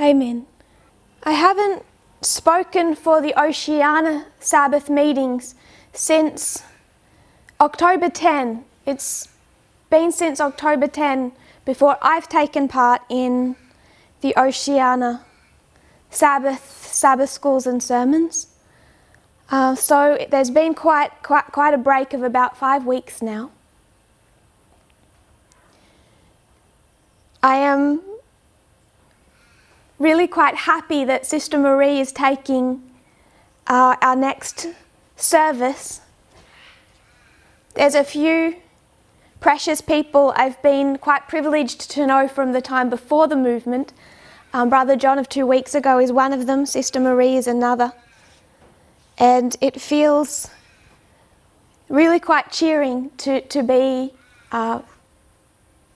Amen. I haven't spoken for the Oceania Sabbath meetings since October 10. It's been since October 10 before I've taken part in the Oceania Sabbath schools and sermons. So there's been quite a break of about 5 weeks now. I am really quite happy that Sister Marie is taking our next service. There's a few precious people I've been quite privileged to know from the time before the movement. Brother John of 2 weeks ago is one of them, Sister Marie is another. And it feels really quite cheering to be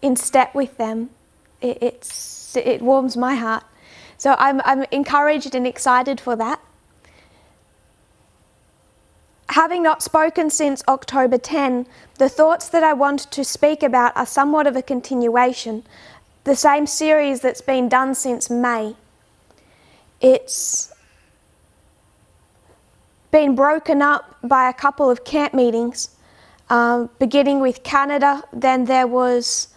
in step with them. It warms my heart. So I'm encouraged and excited for that. Having not spoken since October 10, the thoughts that I want to speak about are somewhat of a continuation, the same series that's been done since May. It's been broken up by a couple of camp meetings, beginning with Canada. Then there was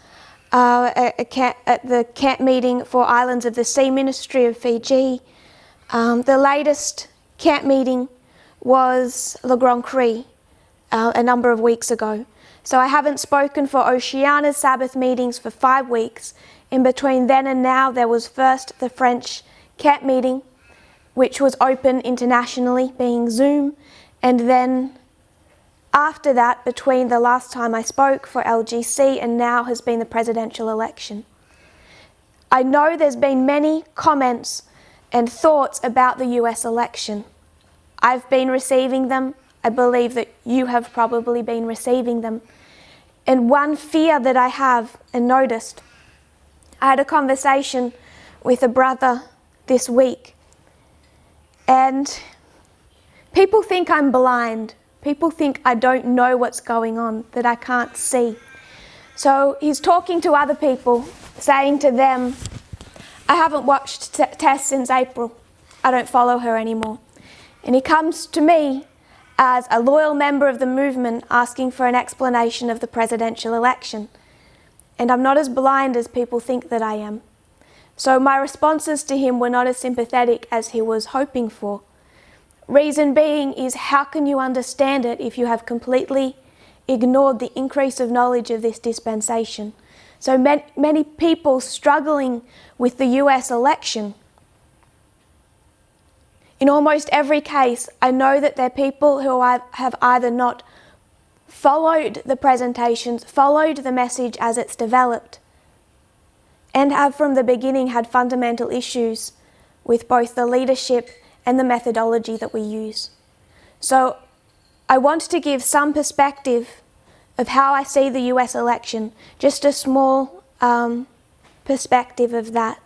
the camp meeting for Islands of the Sea Ministry of Fiji. The latest camp meeting was Le Grand Cri a number of weeks ago. So I haven't spoken for Oceania's Sabbath meetings for 5 weeks. In between then and now, there was first the French camp meeting, which was open internationally, being Zoom, and then after that, between the last time I spoke for LGC and now has been the presidential election. I know there's been many comments and thoughts about the US election. I've been receiving them. I believe that you have probably been receiving them. And one fear that I have and noticed, I had a conversation with a brother this week, and people think I'm blind. People think I don't know what's going on, that I can't see. So he's talking to other people, saying to them, I haven't watched Tess since April. I don't follow her anymore. And he comes to me as a loyal member of the movement asking for an explanation of the presidential election. And I'm not as blind as people think that I am. So my responses to him were not as sympathetic as he was hoping for. Reason being is, how can you understand it if you have completely ignored the increase of knowledge of this dispensation? So many people struggling with the US election. In almost every case, I know that they're people who have either not followed the presentations, followed the message as it's developed, and have from the beginning had fundamental issues with both the leadership and the methodology that we use. So I want to give some perspective of how I see the US election, just a small perspective of that.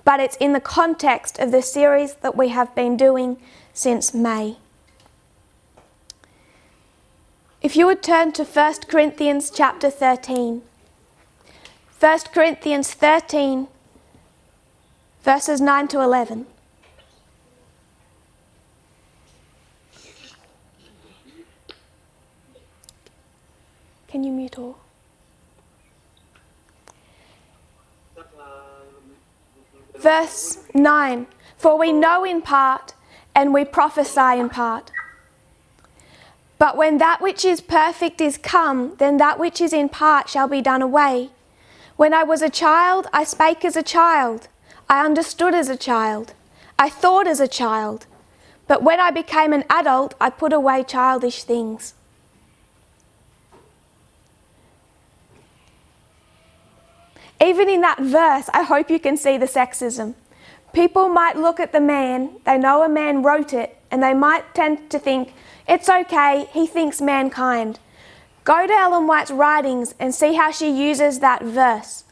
But it's in the context of the series that we have been doing since May. If you would turn to 1 Corinthians chapter 13. 1 Corinthians 13, verses 9 to 11. Can you mute all? Verse 9, for we know in part, and we prophesy in part. But when that which is perfect is come, then that which is in part shall be done away. When I was a child, I spake as a child. I understood as a child. I thought as a child. But when I became an adult, I put away childish things. Even in that verse, I hope you can see the sexism. People might look at the man, they know a man wrote it, and they might tend to think, it's okay, he thinks mankind. Go to Ellen White's writings and see how she uses that verse.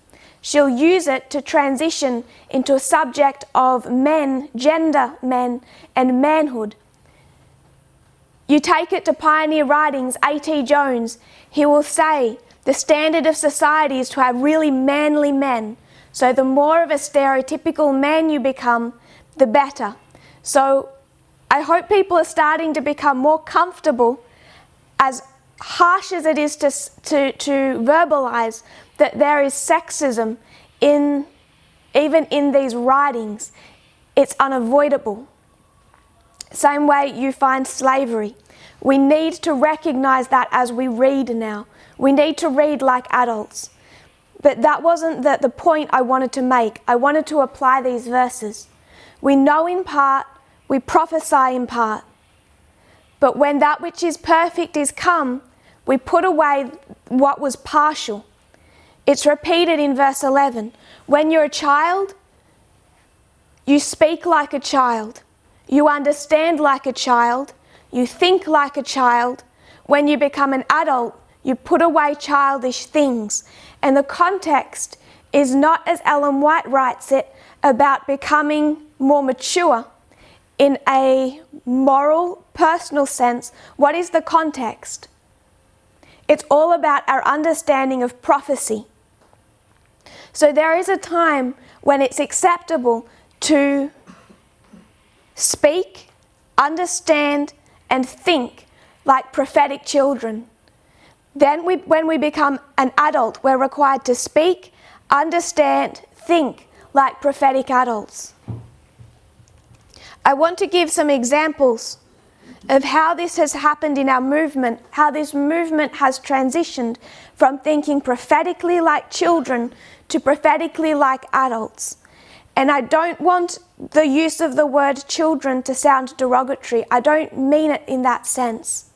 She'll use it to transition into a subject of men, gender men, and manhood. You take it to Pioneer Writings, A.T. Jones, he will say, the standard of society is to have really manly men. So the more of a stereotypical man you become, the better. So I hope people are starting to become more comfortable, as harsh as it is to verbalize, that there is sexism even in these writings. It's unavoidable. Same way you find slavery. We need to recognize that as we read now. We need to read like adults. But that wasn't the point I wanted to make. I wanted to apply these verses. We know in part, we prophesy in part. But when that which is perfect is come, we put away what was partial. It's repeated in verse 11. When you're a child, you speak like a child. You understand like a child. You think like a child. When you become an adult, you put away childish things. And the context is not, as Ellen White writes it, about becoming more mature in a moral, personal sense. What is the context? It's all about our understanding of prophecy. So there is a time when it's acceptable to speak, understand, and think like prophetic children. Then when we become an adult, we're required to speak, understand, think like prophetic adults. I want to give some examples of how this has happened in our movement, how this movement has transitioned from thinking prophetically like children to prophetically like adults. And I don't want the use of the word children to sound derogatory. I don't mean it in that sense.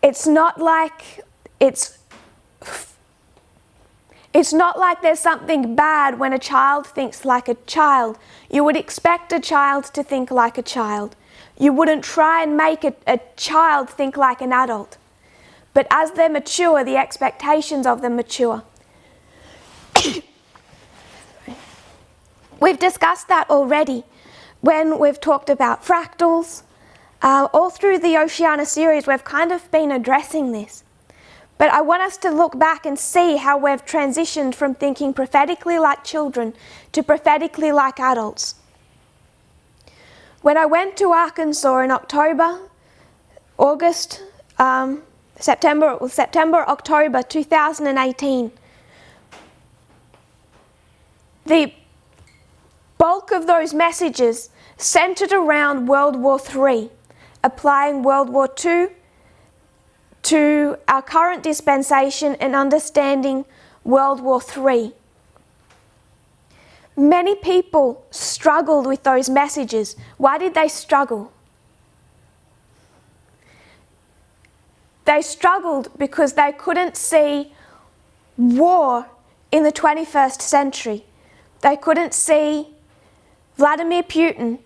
It's not like there's something bad when a child thinks like a child. You would expect a child to think like a child. You wouldn't try and make a child think like an adult. But as they mature, the expectations of them mature. We've discussed that already when we've talked about fractals. All through the Oceania series, we've kind of been addressing this. But I want us to look back and see how we've transitioned from thinking prophetically like children to prophetically like adults. When I went to Arkansas in October 2018, the bulk of those messages centered around World War III, applying World War II to our current dispensation and understanding World War III. Many people struggled with those messages. Why did they struggle? They struggled because they couldn't see war in the 21st century. They couldn't see Vladimir Putin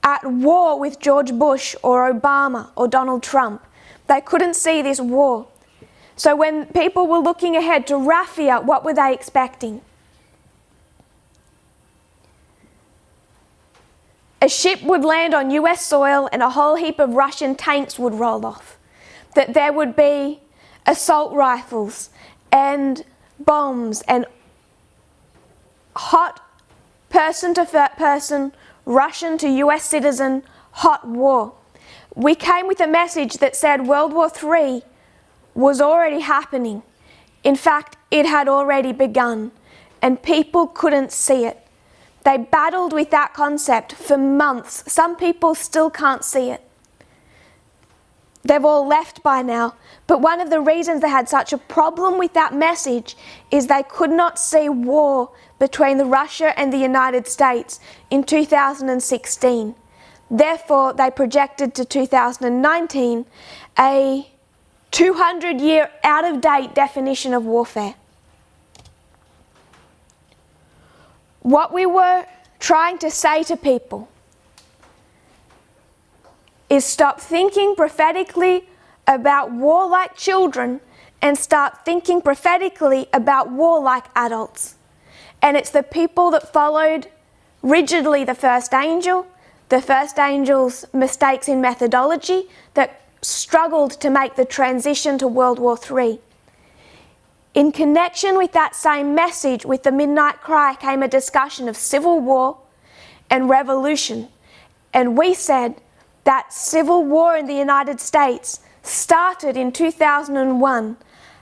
at war with George Bush or Obama or Donald Trump. They couldn't see this war. So when people were looking ahead to Raffia, what were they expecting? A ship would land on US soil and a whole heap of Russian tanks would roll off. That there would be assault rifles and bombs and hot person-to-person, Russian to US citizen, hot war. We came with a message that said World War III was already happening. In fact, it had already begun, and people couldn't see it. They battled with that concept for months. Some people still can't see it. They've all left by now, but one of the reasons they had such a problem with that message is they could not see war between Russia and the United States in 2016. Therefore, they projected to 2019 a 200-year out-of-date definition of warfare. What we were trying to say to people is stop thinking prophetically about war like children and start thinking prophetically about war like adults. And it's the people that followed rigidly the first angel's mistakes in methodology, that struggled to make the transition to World War III. In connection with that same message, with the Midnight Cry, came a discussion of civil war and revolution. And we said that civil war in the United States started in 2001,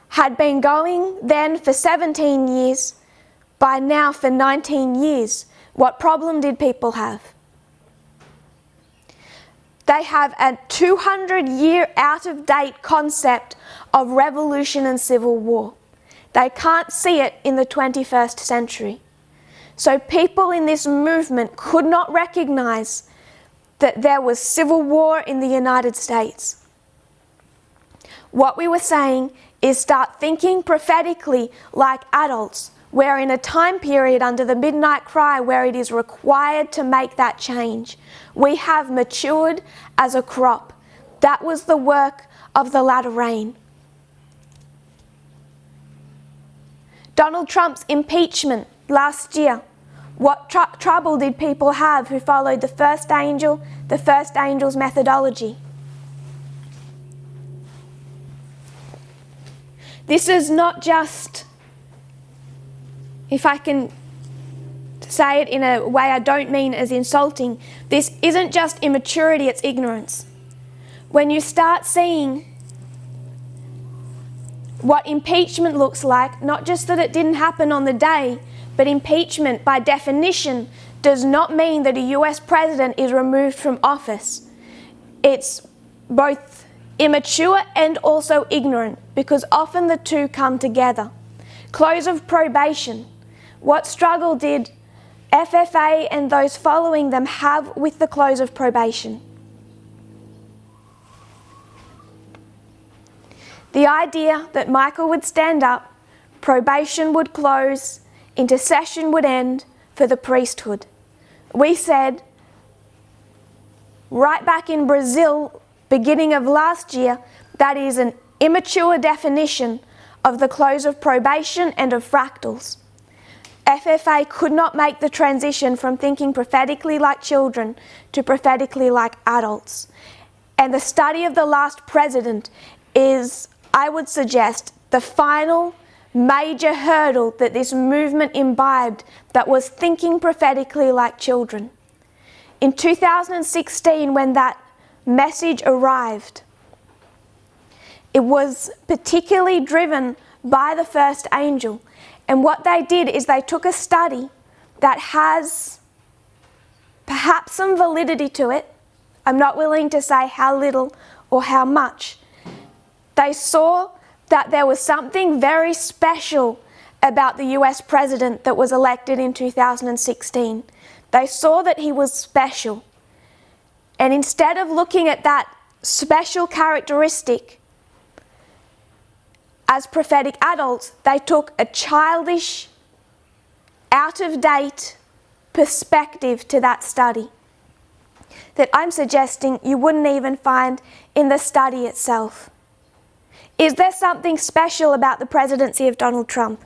had been going then for 17 years, by now for 19 years. What problem did people have? They have a 200-year out-of-date concept of revolution and civil war. They can't see it in the 21st century. So people in this movement could not recognize that there was civil war in the United States. What we were saying is start thinking prophetically like adults. We're in a time period under the Midnight Cry where it is required to make that change. We have matured as a crop. That was the work of the latter rain. Donald Trump's impeachment last year. What trouble did people have who followed the first angel's methodology? This is not just, if I can say it in a way I don't mean as insulting, this isn't just immaturity, it's ignorance. When you start seeing what impeachment looks like, not just that it didn't happen on the day, but impeachment by definition does not mean that a US president is removed from office. It's both immature and also ignorant, because often the two come together. Close of probation. What struggle did FFA and those following them have with the close of probation? The idea that Michael would stand up, probation would close, intercession would end for the priesthood. We said, right back in Brazil, beginning of last year, that is an immature definition of the close of probation and of fractals. FFA could not make the transition from thinking prophetically like children to prophetically like adults. And the study of the last president is, I would suggest, the final major hurdle that this movement imbibed that was thinking prophetically like children. In 2016, when that message arrived, it was particularly driven by the first angel. And what they did is they took a study that has perhaps some validity to it. I'm not willing to say how little or how much. They saw that there was something very special about the US president that was elected in 2016. They saw that he was special. And instead of looking at that special characteristic as prophetic adults, they took a childish, out-of-date perspective to that study that I'm suggesting you wouldn't even find in the study itself. Is there something special about the presidency of Donald Trump?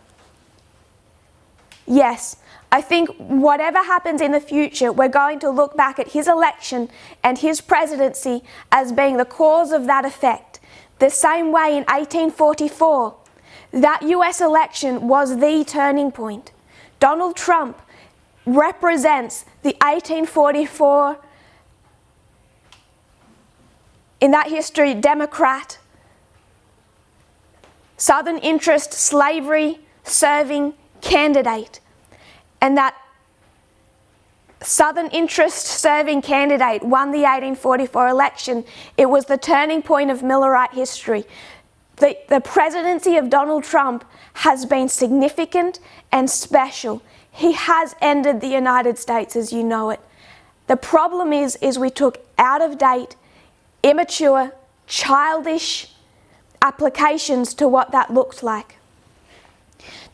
Yes. I think whatever happens in the future, we're going to look back at his election and his presidency as being the cause of that effect. The same way in 1844, that US election was the turning point. Donald Trump represents the 1844, in that history, Democrat, Southern interest, slavery, serving candidate. And that Southern interest serving candidate won the 1844 election. It was the turning point of Millerite history. The presidency of Donald Trump has been significant and special. He has ended the United States as you know it. The problem is we took out-of-date, immature, childish applications to what that looked like.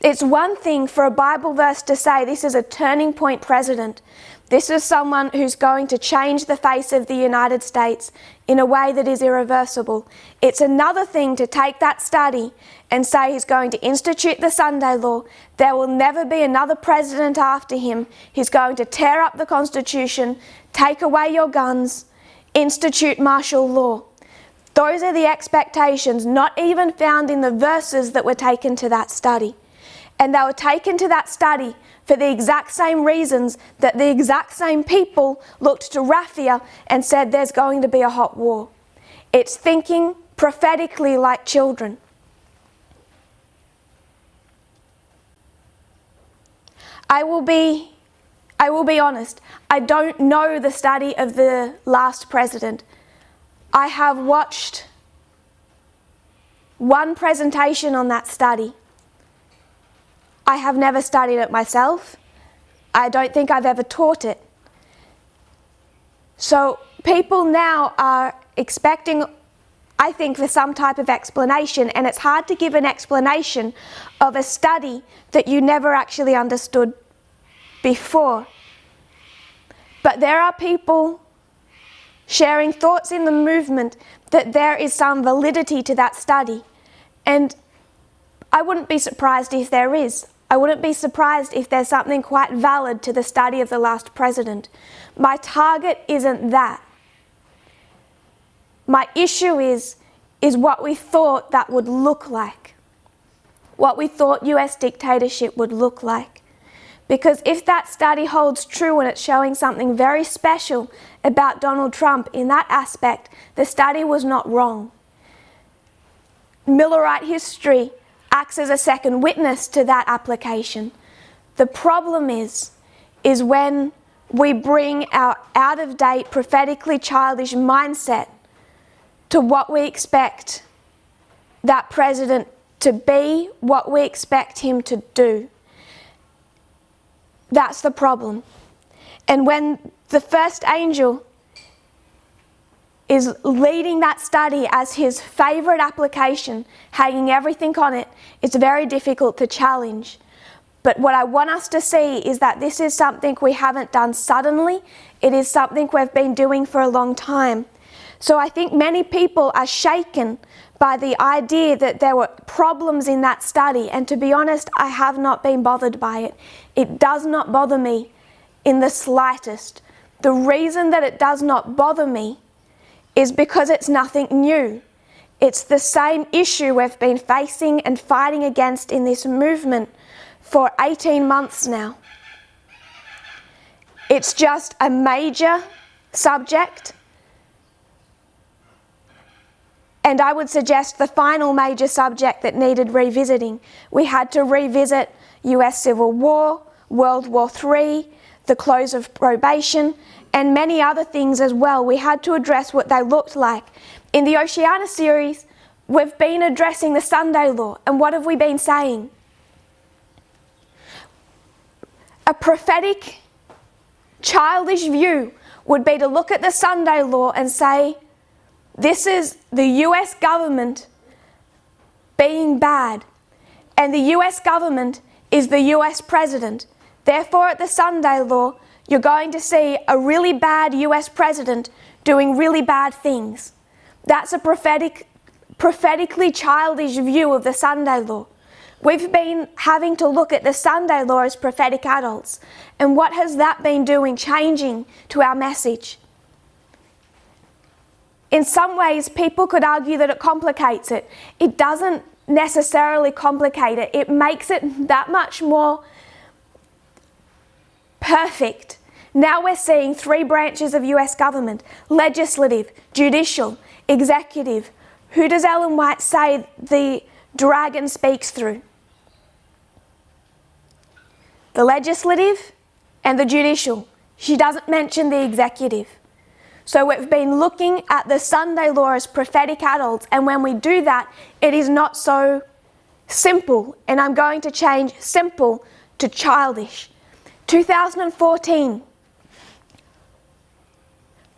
It's one thing for a Bible verse to say this is a turning point president. This is someone who's going to change the face of the United States in a way that is irreversible. It's another thing to take that study and say he's going to institute the Sunday law. There will never be another president after him. He's going to tear up the Constitution, take away your guns, institute martial law. Those are the expectations, not even found in the verses that were taken to that study. And they were taken to that study for the exact same reasons that the exact same people looked to Raphia and said there's going to be a hot war. It's thinking prophetically like children. I will be honest, I don't know the study of the last president. I have watched one presentation on that study. I have never studied it myself. I don't think I've ever taught it. So people now are expecting, I think, for some type of explanation, and it's hard to give an explanation of a study that you never actually understood before. But there are people sharing thoughts in the movement that there is some validity to that study. And I wouldn't be surprised if there is. I wouldn't be surprised if there's something quite valid to the study of the last president. My target isn't that. My issue is what we thought that would look like. What we thought US dictatorship would look like. Because if that study holds true and it's showing something very special about Donald Trump in that aspect, the study was not wrong. Millerite history acts as a second witness to that application. The problem is when we bring our out-of-date, prophetically childish mindset to what we expect that president to be, what we expect him to do. That's the problem. And when the first angel is leading that study as his favourite application, hanging everything on it, it's very difficult to challenge. But what I want us to see is that this is something we haven't done suddenly. It is something we've been doing for a long time. So I think many people are shaken by the idea that there were problems in that study. And to be honest, I have not been bothered by it. It does not bother me in the slightest. The reason that it does not bother me is because it's nothing new. It's the same issue we've been facing and fighting against in this movement for 18 months now. It's just a major subject, and I would suggest the final major subject that needed revisiting. We had to revisit US Civil War, World War III, the close of probation, and many other things as well. We had to address what they looked like. In the Oceania series, we've been addressing the Sunday law, and what have we been saying? A prophetic, childish view would be to look at the Sunday law and say, this is the US government being bad, and the US government is the US president. Therefore, at the Sunday law, you're going to see a really bad US president doing really bad things. That's a prophetically childish view of the Sunday law. We've been having to look at the Sunday law as prophetic adults. And what has that been doing, changing to our message? In some ways, people could argue that it complicates it. It doesn't necessarily complicate it. It makes it that much more perfect. Now we're seeing three branches of US government: legislative, judicial, executive. Who does Ellen White say the dragon speaks through? The legislative and the judicial. She doesn't mention the executive. So we've been looking at the Sunday law as prophetic adults, and when we do that, it is not so simple. And I'm going to change simple to childish. 2014.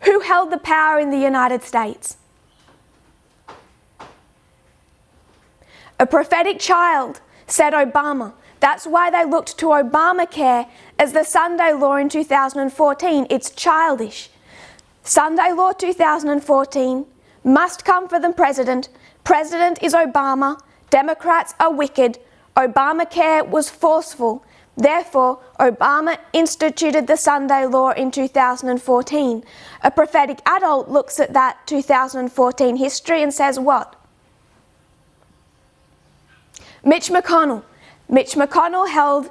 Who held the power in the United States? A prophetic child said Obama. That's why they looked to Obamacare as the Sunday law in 2014. It's childish. Sunday law 2014 must come for the president. President is Obama. Democrats are wicked. Obamacare was forceful. Therefore, Obama instituted the Sunday law in 2014. A prophetic adult looks at that 2014 history and says what? Mitch McConnell held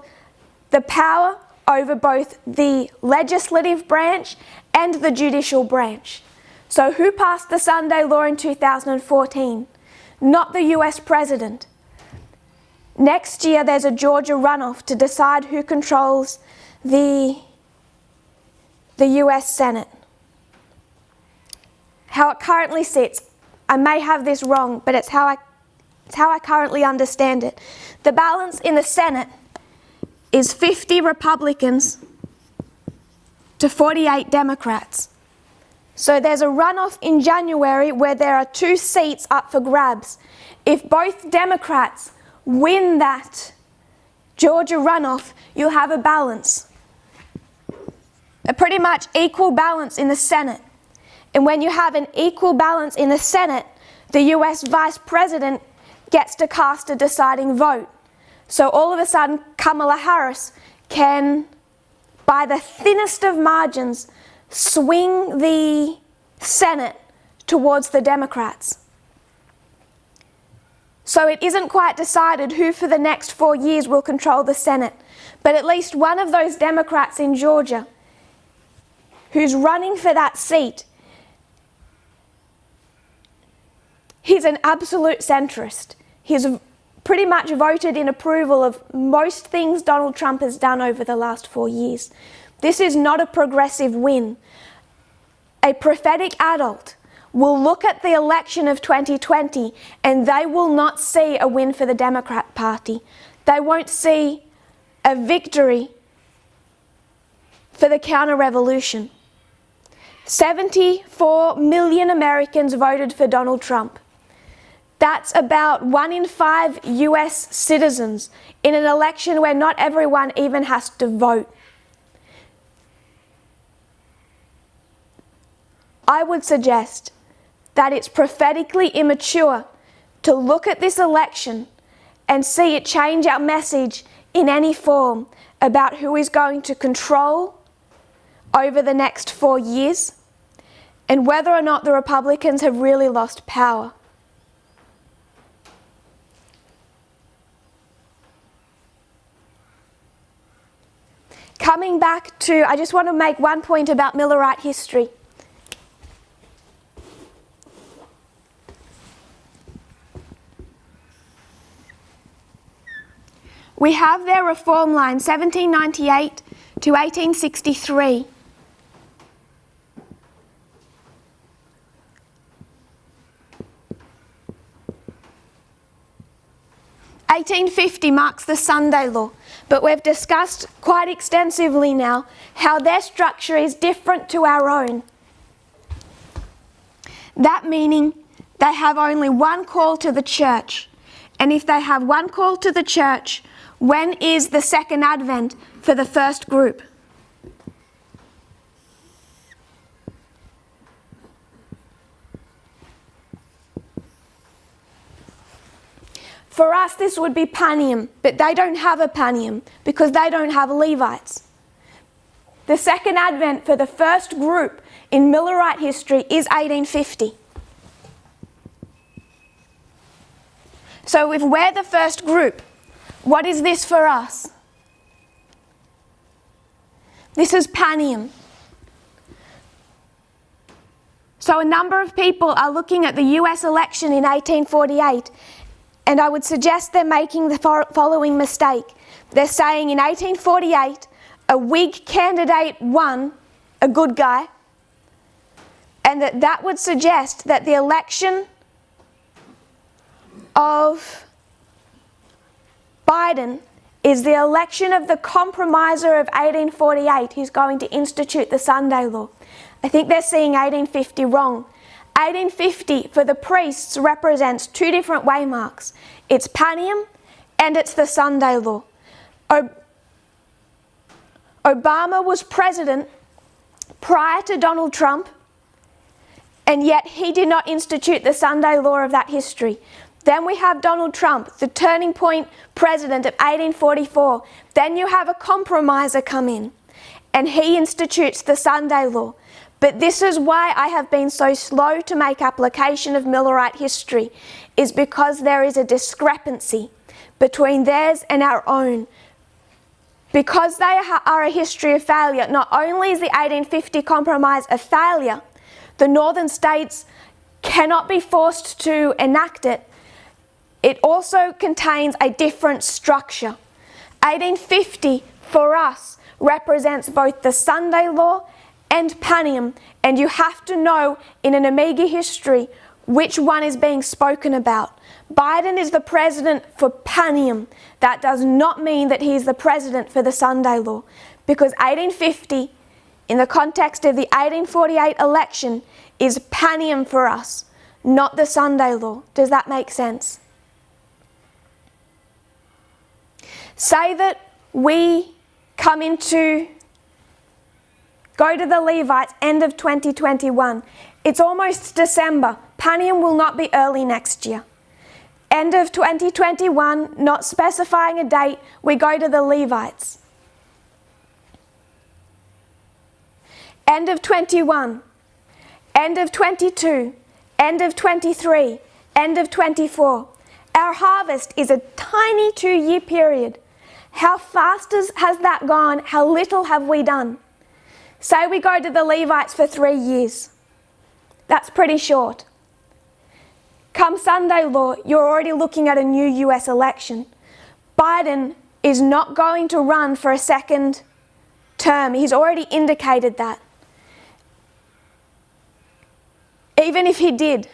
the power over both the legislative branch and the judicial branch. So who passed the Sunday law in 2014? Not the US president. Next year there's a Georgia runoff to decide who controls the US Senate. How it currently sits, I may have this wrong, but it's how I currently understand it. The balance in the Senate is 50 Republicans to 48 Democrats. So there's a runoff in January where there are 2 seats up for grabs. If both Democrats win that Georgia runoff, you'll have a balance. A pretty much equal balance in the Senate. And when you have an equal balance in the Senate, the US Vice President gets to cast a deciding vote. So all of a sudden, Kamala Harris can, by the thinnest of margins, swing the Senate towards the Democrats. So it isn't quite decided who for the next 4 years will control the Senate, but at least one of those Democrats in Georgia who's running for that seat, he's an absolute centrist. He's pretty much voted in approval of most things Donald Trump has done over the last 4 years. This is not a progressive win. A prophetic adult will look at the election of 2020 and they will not see a win for the Democrat Party. They won't see a victory for the counter-revolution. 74 million Americans voted for Donald Trump. That's about 1 in 5 US citizens in an election where not everyone even has to vote. I would suggest that it's prophetically immature to look at this election and see it change our message in any form about who is going to control over the next 4 years and whether or not the Republicans have really lost power. Coming back to, I just want to make one point about Millerite history. We have their reform line, 1798 to 1863. (1850) marks the Sunday law, but we've discussed quite extensively now how their structure is different to our own. That meaning they have only one call to the church, and if they have one call to the church, when is the second advent for the first group? For us, this would be Panium, but they don't have a Panium because they don't have Levites. The second advent for the first group in Millerite history is 1850. So if we're the first group, what is this for us? This is Panium. So a number of people are looking at the US election in 1848, and I would suggest they're making the following mistake. They're saying in 1848, a Whig candidate won, a good guy, and that would suggest that the election of Biden is the election of the compromiser of 1848 who's going to institute the Sunday law. I think they're seeing 1850 wrong. 1850 for the priests represents 2 different waymarks. It's Panium and it's the Sunday law. Obama was president prior to Donald Trump, and yet he did not institute the Sunday law of that history. Then we have Donald Trump, the turning point president of 1844. Then you have a compromiser come in, and he institutes the Sunday law. But this is why I have been so slow to make application of Millerite history, is because there is a discrepancy between theirs and our own. Because they are a history of failure, not only is the 1850 Compromise a failure, the northern states cannot be forced to enact it. It also contains a different structure. 1850, for us, represents both the Sunday law and Panem, and you have to know in an Amiga history which one is being spoken about. Biden is the president for Panem. That does not mean that he is the president for the Sunday law, because 1850, in the context of the 1848 election, is Panem for us, not the Sunday law. Does that make sense? Say that we go to the Levites end of 2021. It's almost December. Panem will not be early next year. End of 2021, not specifying a date, we go to the Levites. End of 21, end of 22, end of 23, end of 24. Our harvest is a tiny 2-year period. How fast has that gone? How little have we done? Say we go to the Levites for 3 years. That's pretty short. Come Sunday law, you're already looking at a new US election. Biden is not going to run for a second term. He's already indicated that. Even if he did,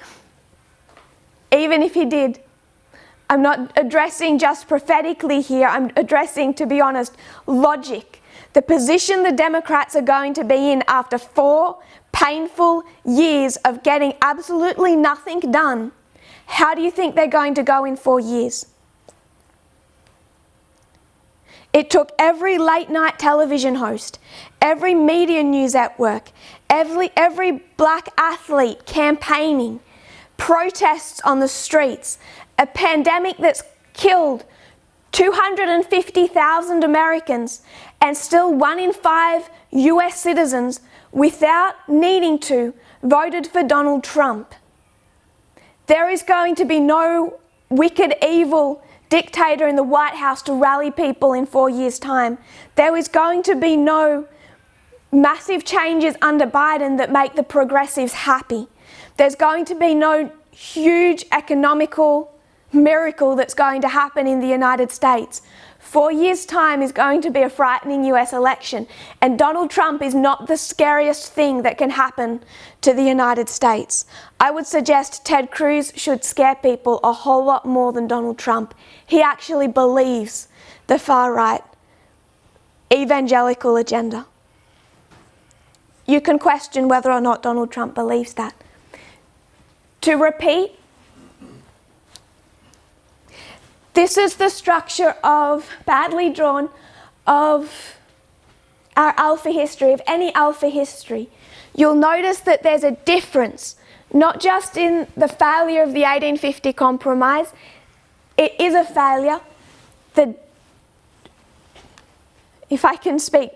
I'm not addressing just prophetically here, I'm addressing, to be honest, logic. The position the Democrats are going to be in after 4 painful years of getting absolutely nothing done, how do you think they're going to go in 4 years? It took every late night television host, every media news network, every black athlete campaigning, protests on the streets, a pandemic that's killed 250,000 Americans, and still 1 in 5 US citizens, without needing to, voted for Donald Trump. There is going to be no wicked, evil dictator in the White House to rally people in 4 years' time. There is going to be no massive changes under Biden that make the progressives happy. There's going to be no huge economical miracle that's going to happen in the United States. 4 years' time is going to be a frightening US election, and Donald Trump is not the scariest thing that can happen to the United States. I would suggest Ted Cruz should scare people a whole lot more than Donald Trump. He actually believes the far-right evangelical agenda. You can question whether or not Donald Trump believes that. To repeat, this is the structure of, badly drawn, of our alpha history, of any alpha history. You'll notice that there's a difference, not just in the failure of the 1850 Compromise. It is a failure. If I can speak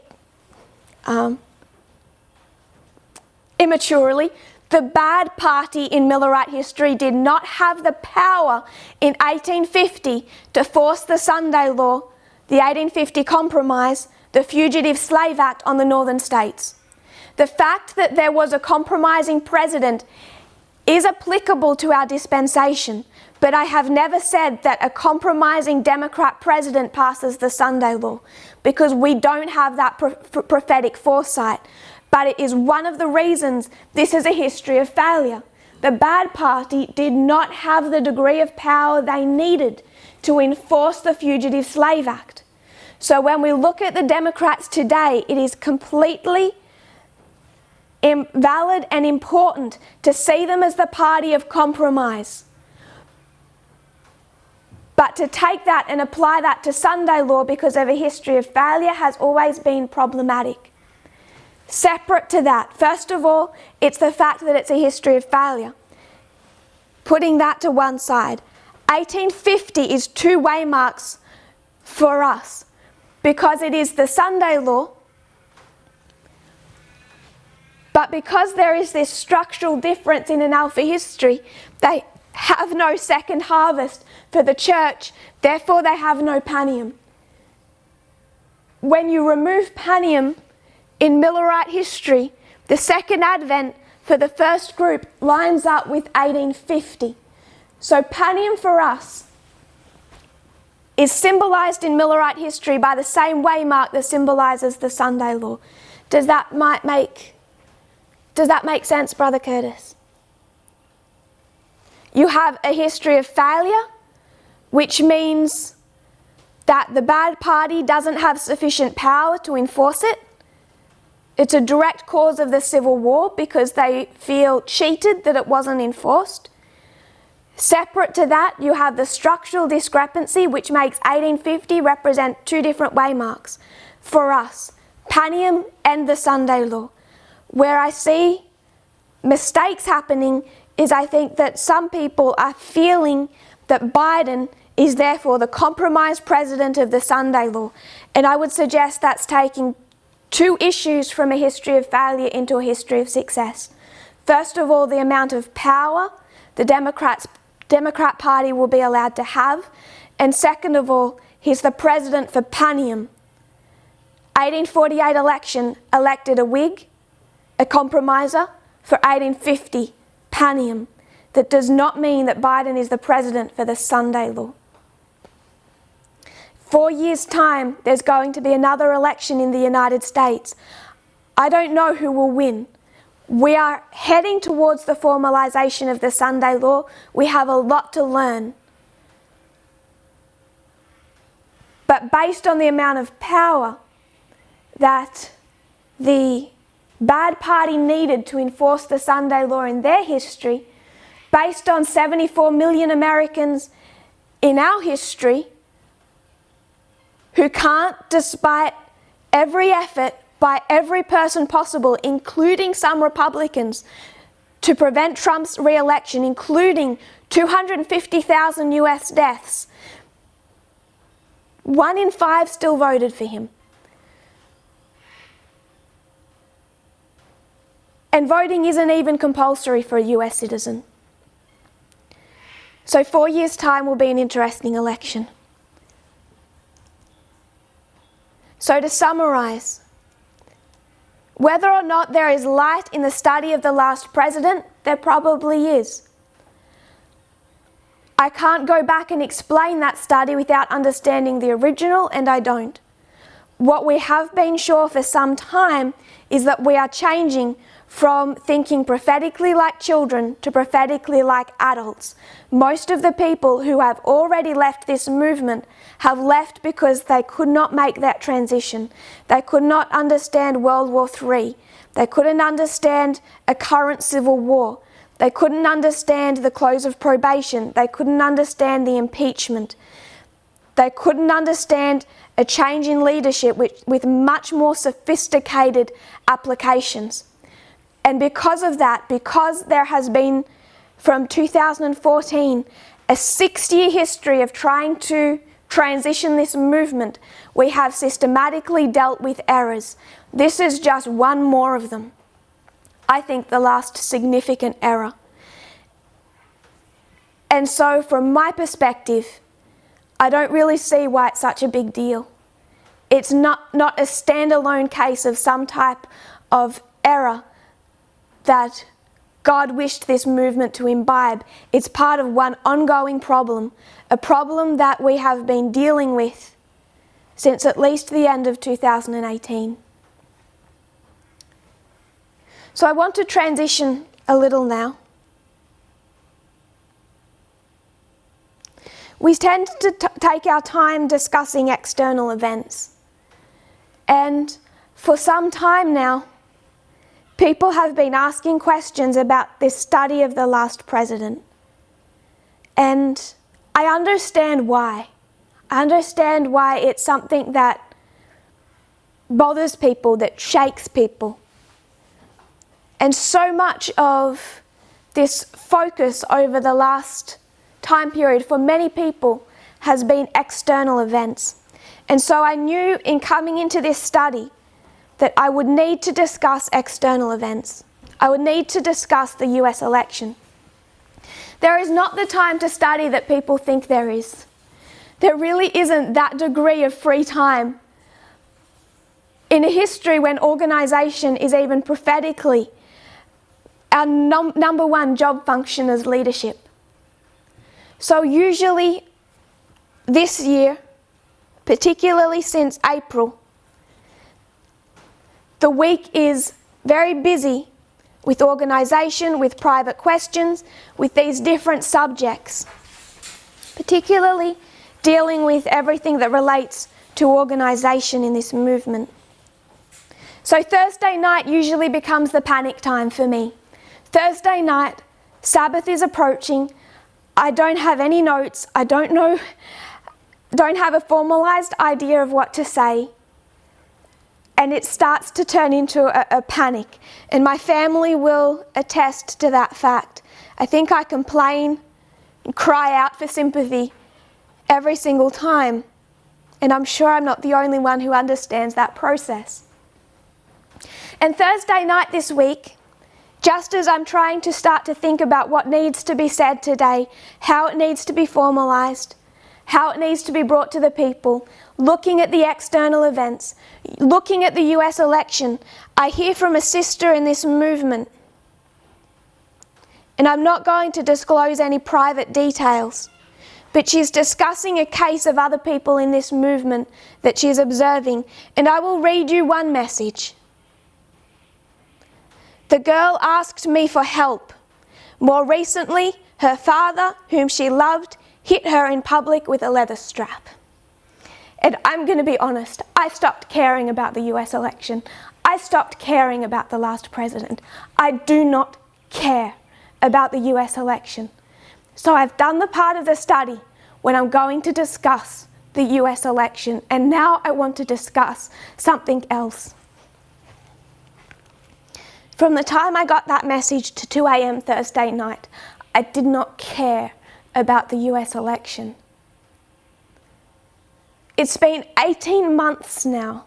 immaturely, the bad party in Millerite history did not have the power in 1850 to force the Sunday law, the 1850 Compromise, the Fugitive Slave Act on the northern states. The fact that there was a compromising president is applicable to our dispensation, but I have never said that a compromising Democrat president passes the Sunday law, because we don't have that prophetic foresight. But it is one of the reasons this is a history of failure. The bad party did not have the degree of power they needed to enforce the Fugitive Slave Act. So when we look at the Democrats today, it is completely invalid and important to see them as the party of compromise. But to take that and apply that to Sunday law because of a history of failure has always been problematic. Separate to that, first of all, it's the fact that it's a history of failure. Putting that to one side, 1850 is two waymarks for us because it is the Sunday law, but because there is this structural difference in an Alpha history, they have no second harvest for the church, therefore they have no Panium. When you remove Panium in Millerite history, the second advent for the first group lines up with 1850. So Panium for us is symbolised in Millerite history by the same waymark that symbolises the Sunday law. Does that make sense, Brother Curtis? You have a history of failure, which means that the bad party doesn't have sufficient power to enforce it. It's a direct cause of the Civil War because they feel cheated that it wasn't enforced. Separate to that, you have the structural discrepancy, which makes 1850 represent two different waymarks for us, Panium and the Sunday law. Where I see mistakes happening is I think that some people are feeling that Biden is therefore the compromised president of the Sunday law. And I would suggest that's taking two issues from a history of failure into a history of success. First of all, the amount of power the Democrat Party will be allowed to have. And second of all, he's the president for Panium. 1848 election elected a Whig, a compromiser, for 1850 Panium. That does not mean that Biden is the president for the Sunday law. 4 years' time, there's going to be another election in the United States. I don't know who will win. We are heading towards the formalisation of the Sunday law. We have a lot to learn. But based on the amount of power that the bad party needed to enforce the Sunday law in their history, based on 74 million Americans in our history who can't, despite every effort by every person possible, including some Republicans, to prevent Trump's re-election, including 250,000 US deaths, 1 in 5 still voted for him. And voting isn't even compulsory for a US citizen. So 4 years' time will be an interesting election. So to summarise, whether or not there is light in the study of the last president, there probably is. I can't go back and explain that study without understanding the original, and I don't. What we have been sure for some time is that we are changing from thinking prophetically like children to prophetically like adults. Most of the people who have already left this movement have left because they could not make that transition. They could not understand World War III. They couldn't understand a current civil war. They couldn't understand the close of probation. They couldn't understand the impeachment. They couldn't understand a change in leadership with much more sophisticated applications. And because of that, because there has been, from 2014, a 6-year history of trying to transition this movement, we have systematically dealt with errors. This is just one more of them. I think the last significant error. And so from my perspective, I don't really see why it's such a big deal. It's not a standalone case of some type of error that God wished this movement to imbibe. It's part of one ongoing problem, a problem that we have been dealing with since at least the end of 2018. So I want to transition a little now. We tend to take our time discussing external events. And for some time now, people have been asking questions about this study of the last president. And I understand why. I understand why it's something that bothers people, that shakes people. And so much of this focus over the last time period for many people has been external events. And so I knew in coming into this study that I would need to discuss external events. I would need to discuss the US election. There is not the time to study that people think there is. There really isn't that degree of free time in a history when organisation is even prophetically our number one job function as leadership. So usually this year, particularly since April, the week is very busy with organisation, with private questions, with these different subjects, particularly dealing with everything that relates to organisation in this movement. So Thursday night usually becomes the panic time for me. Thursday night, Sabbath is approaching. I don't have any notes. I don't have a formalised idea of what to say. And it starts to turn into a panic. And my family will attest to that fact. I think I complain and cry out for sympathy every single time. And I'm sure I'm not the only one who understands that process. And Thursday night this week, just as I'm trying to start to think about what needs to be said today, how it needs to be formalised, how it needs to be brought to the people, looking at the external events, looking at the US election, I hear from a sister in this movement. And I'm not going to disclose any private details, but she's discussing a case of other people in this movement that she's observing, and I will read you one message. The girl asked me for help. More recently, her father, whom she loved, hit her in public with a leather strap. And I'm going to be honest, I stopped caring about the US election. I stopped caring about the last president. I do not care about the US election. So I've done the part of the study when I'm going to discuss the US election, and now I want to discuss something else. From the time I got that message to 2 a.m. Thursday night, I did not care about the US election. It's been 18 months now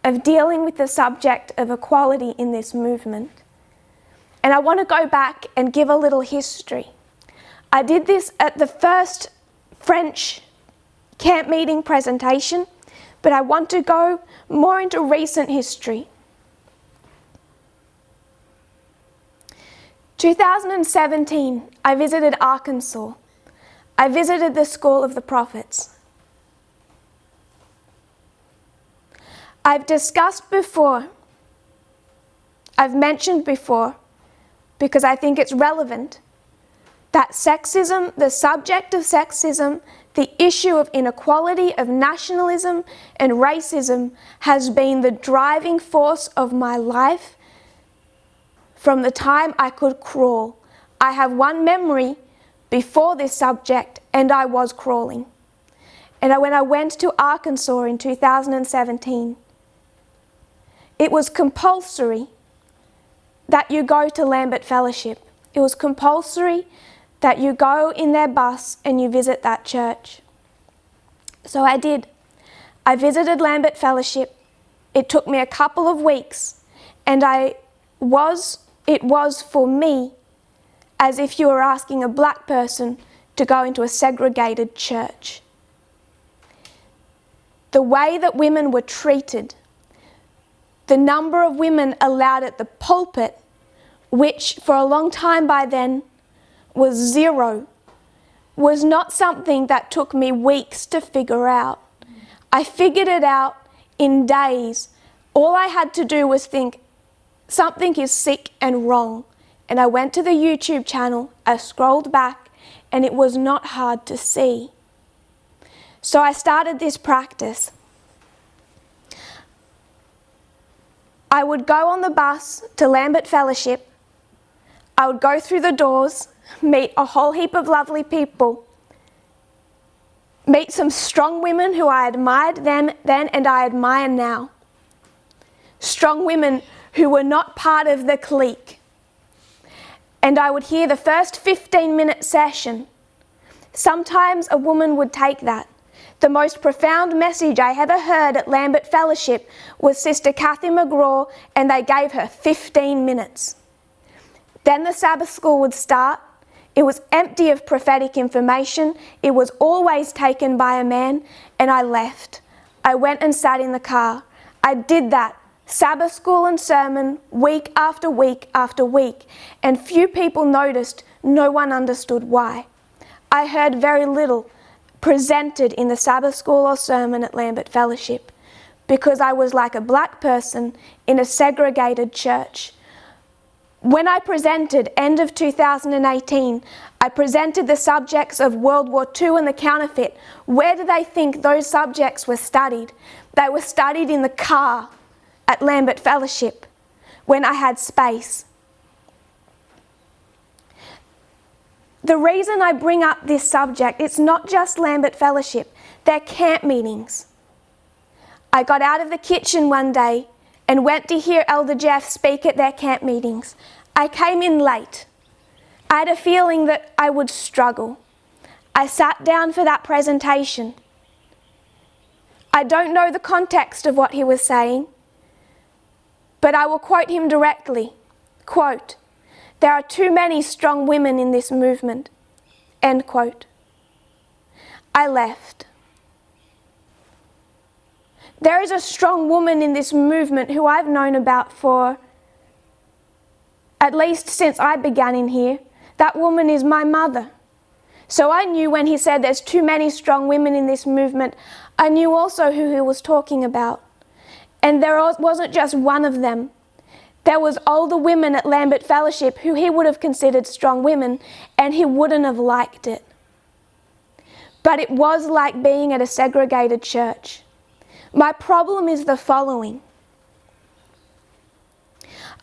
of dealing with the subject of equality in this movement. And I want to go back and give a little history. I did this at the first French camp meeting presentation, but I want to go more into recent history. 2017, I visited Arkansas. I visited the School of the Prophets. I've discussed before, I've mentioned before, because I think it's relevant, that sexism, the subject of sexism, the issue of inequality, of nationalism and racism has been the driving force of my life from the time I could crawl. I have one memory before this subject, and I was crawling. And when I went to Arkansas in 2017, it was compulsory that you go to Lambert Fellowship. It was compulsory that you go in their bus and you visit that church. So I did. I visited Lambert Fellowship. It took me a couple of weeks, and it was for me as if you were asking a black person to go into a segregated church. The way that women were treated, the number of women allowed at the pulpit, which for a long time by then was 0, was not something that took me weeks to figure out. I figured it out in days. All I had to do was think, something is sick and wrong. And I went to the YouTube channel, I scrolled back, and it was not hard to see. So I started this practice. I would go on the bus to Lambert Fellowship. I would go through the doors, meet a whole heap of lovely people, meet some strong women who I admired then and I admire now. Strong women who were not part of the clique. And I would hear the first 15-minute session, Sometimes a woman would take that. The most profound message I ever heard at Lambert Fellowship was Sister Kathy McGraw, and they gave her 15 minutes. Then the Sabbath school would start. It was empty of prophetic information. It was always taken by a man, and I left. I went and sat in the car. I did that, Sabbath school and sermon, week after week after week, and few people noticed. No one understood why. I heard very little presented in the Sabbath school or sermon at Lambert Fellowship, because I was like a black person in a segregated church. When I presented, end of 2018, I presented the subjects of World War II and the counterfeit. Where do they think those subjects were studied? They were studied in the car at Lambert Fellowship when I had space. The reason I bring up this subject, it's not just Lambert Fellowship, they're camp meetings. I got out of the kitchen one day and went to hear Elder Jeff speak at their camp meetings. I came in late. I had a feeling that I would struggle. I sat down for that presentation. I don't know the context of what he was saying, but I will quote him directly. Quote, "There are too many strong women in this movement." End quote. I left. There is a strong woman in this movement who I've known about for at least since I began in here. That woman is my mother. So I knew when he said there's too many strong women in this movement, I knew also who he was talking about. And there wasn't just one of them. There was older women at Lambert Fellowship who he would have considered strong women, and he wouldn't have liked it. But it was like being at a segregated church. My problem is the following.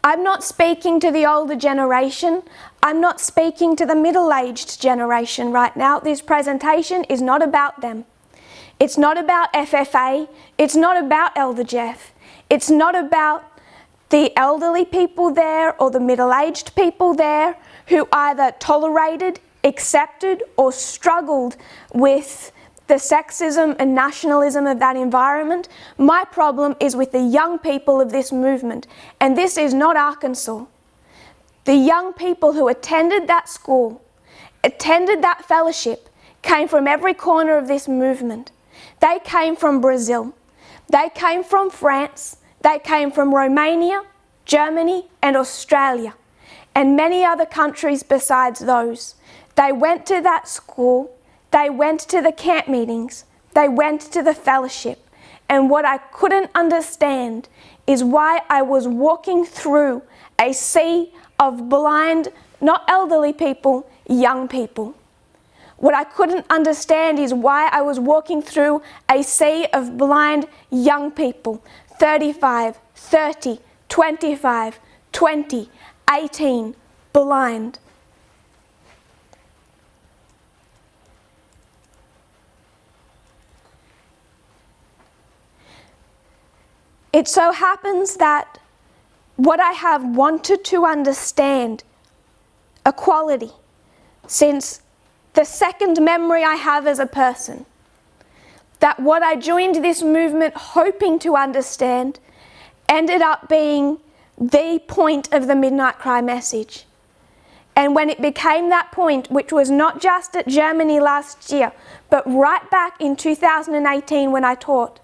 I'm not speaking to the older generation. I'm not speaking to the middle-aged generation right now. This presentation is not about them. It's not about FFA. It's not about Elder Jeff. It's not about the elderly people there or the middle-aged people there who either tolerated, accepted, or struggled with the sexism and nationalism of that environment. My problem is with the young people of this movement, and this is not Arkansas. The young people who attended that school, attended that fellowship, came from every corner of this movement. They came from Brazil. They came from France. They came from Romania, Germany, and Australia, and many other countries besides those. They went to that school. They went to the camp meetings. They went to the fellowship. And what I couldn't understand is why I was walking through a sea of blind, not elderly people, young people. What I couldn't understand is why I was walking through a sea of blind young people, 35, 30, 25, 20, 18, blind. It so happens that what I have wanted to understand, equality, since the second memory I have as a person, that what I joined this movement hoping to understand ended up being the point of the Midnight Cry message. And when it became that point, which was not just at Germany last year, but right back in 2018 when I taught,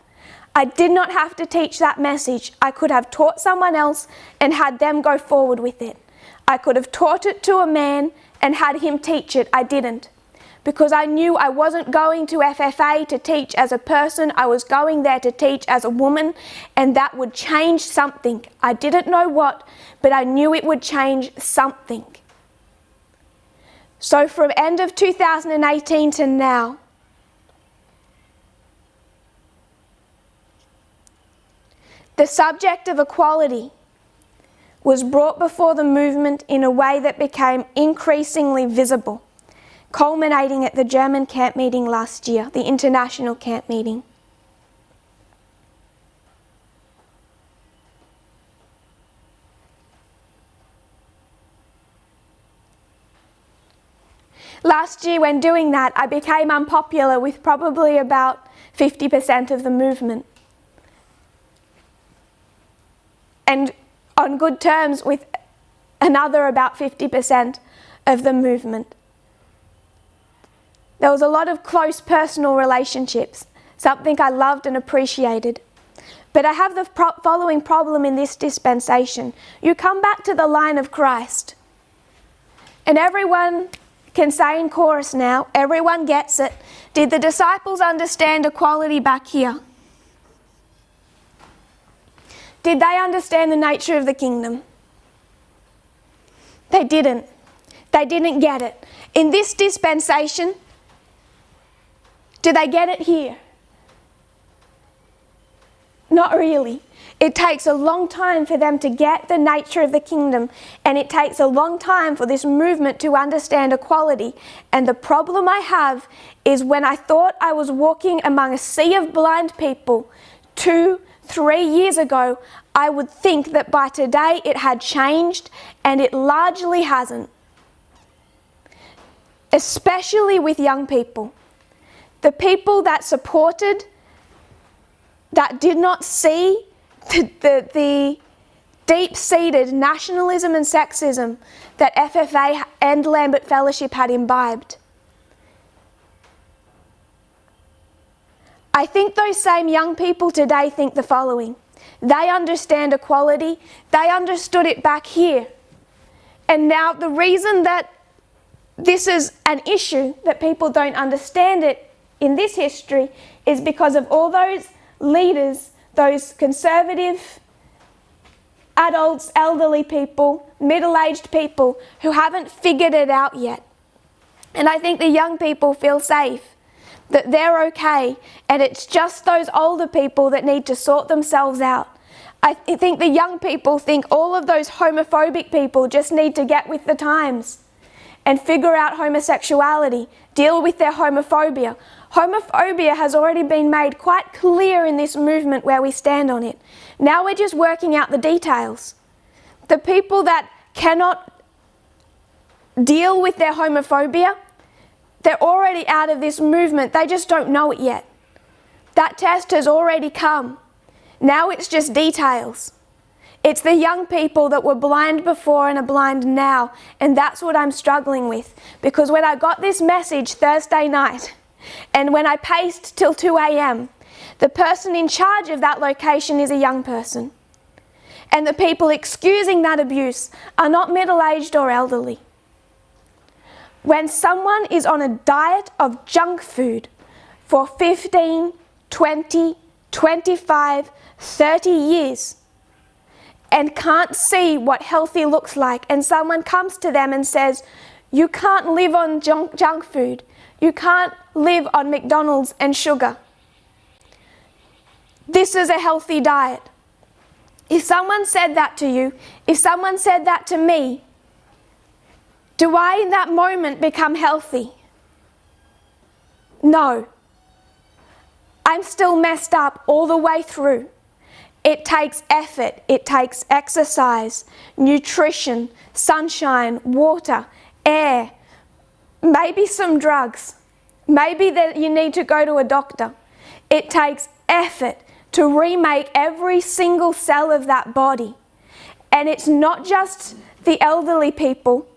I did not have to teach that message. I could have taught someone else and had them go forward with it. I could have taught it to a man and had him teach it. I didn't. Because I knew I wasn't going to FFA to teach as a person. I was going there to teach as a woman, and that would change something. I didn't know what, but I knew it would change something. So from end of 2018 to now, the subject of equality was brought before the movement in a way that became increasingly visible, culminating at the German camp meeting last year, the international camp meeting. Last year when doing that, I became unpopular with probably about 50% of the movement. And on good terms with another about 50% of the movement. There was a lot of close personal relationships, something I loved and appreciated. But I have the following problem in this dispensation. You come back to the line of Christ, and everyone can say in chorus now, everyone gets it. Did the disciples understand equality back here? Did they understand the nature of the kingdom? They didn't. They didn't get it. In this dispensation, do they get it here? Not really. It takes a long time for them to get the nature of the kingdom, and it takes a long time for this movement to understand equality. And the problem I have is when I thought I was walking among a sea of blind people 2-3 years ago, I would think that by today it had changed, and it largely hasn't. Especially with young people. The people that supported, that did not see the deep-seated nationalism and sexism that FFA and Lambert Fellowship had imbibed. I think those same young people today think the following. They understand equality. They understood it back here. And now the reason that this is an issue, that people don't understand it in this history, is because of all those leaders, those conservative adults, elderly people, middle-aged people who haven't figured it out yet. And I think the young people feel safe, that they're okay, and it's just those older people that need to sort themselves out. I think the young people think all of those homophobic people just need to get with the times and figure out homosexuality, deal with their homophobia. Homophobia has already been made quite clear in this movement where we stand on it. Now we're just working out the details. The people that cannot deal with their homophobia, they're already out of this movement. They just don't know it yet. That test has already come. Now it's just details. It's the young people that were blind before and are blind now, and that's what I'm struggling with. Because when I got this message Thursday night, and when I paced till 2 a.m, the person in charge of that location is a young person. And the people excusing that abuse are not middle-aged or elderly. When someone is on a diet of junk food for 15, 20, 25, 30 years, and can't see what healthy looks like, and someone comes to them and says, you can't live on junk food, you can't live on McDonald's and sugar. This is a healthy diet. If someone said that to you, if someone said that to me, do I in that moment become healthy? No. I'm still messed up all the way through. It takes effort, it takes exercise, nutrition, sunshine, water, air, maybe some drugs, maybe that you need to go to a doctor. It takes effort to remake every single cell of that body. And it's not just the elderly people.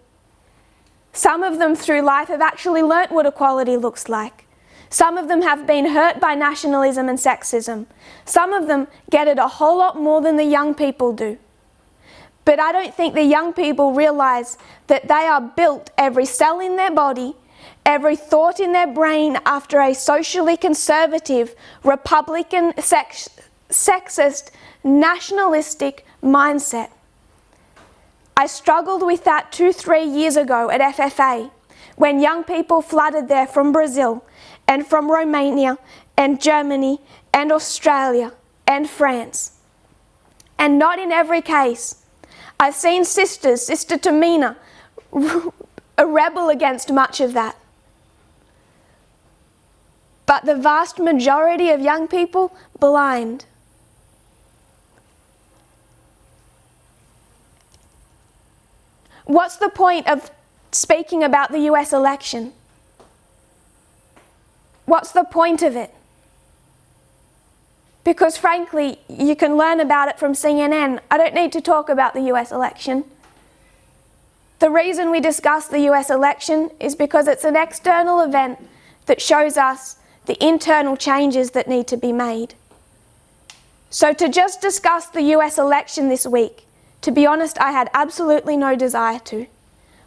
Some of them through life have actually learnt what equality looks like. Some of them have been hurt by nationalism and sexism. Some of them get it a whole lot more than the young people do. But I don't think the young people realise that they are built, every cell in their body, every thought in their brain, after a socially conservative, Republican, sexist, nationalistic mindset. I struggled with that 2-3 years ago at FFA, when young people flooded there from Brazil and from Romania and Germany and Australia and France. And not in every case. I've seen Sister Tamina, a rebel against much of that. But the vast majority of young people, blind. What's the point of speaking about the US election. What's the point of it? Because frankly, you can learn about it from CNN. I don't need to talk about the US election. The reason we discuss the US election is because it's an external event that shows us the internal changes that need to be made. So to just discuss the US election this week, to be honest, I had absolutely no desire to.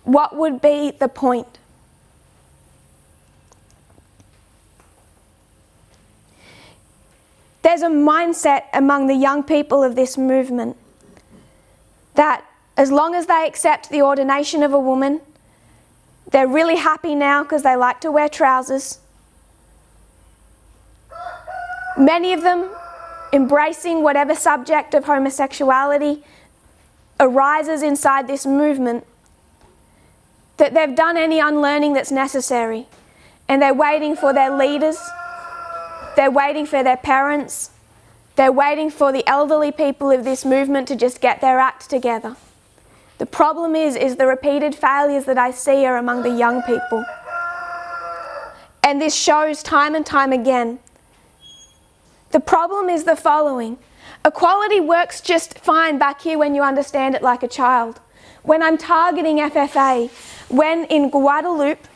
What would be the point? There's a mindset among the young people of this movement that as long as they accept the ordination of a woman, they're really happy now because they like to wear trousers. Many of them embracing whatever subject of homosexuality arises inside this movement, that they've done any unlearning that's necessary, and they're waiting for their leaders, they're waiting for their parents, they're waiting for the elderly people of this movement to just get their act together. The problem is the repeated failures that I see are among the young people. And this shows time and time again. The problem is the following. Equality works just fine back here when you understand it like a child. When I'm targeting FFA, when in Guadeloupe,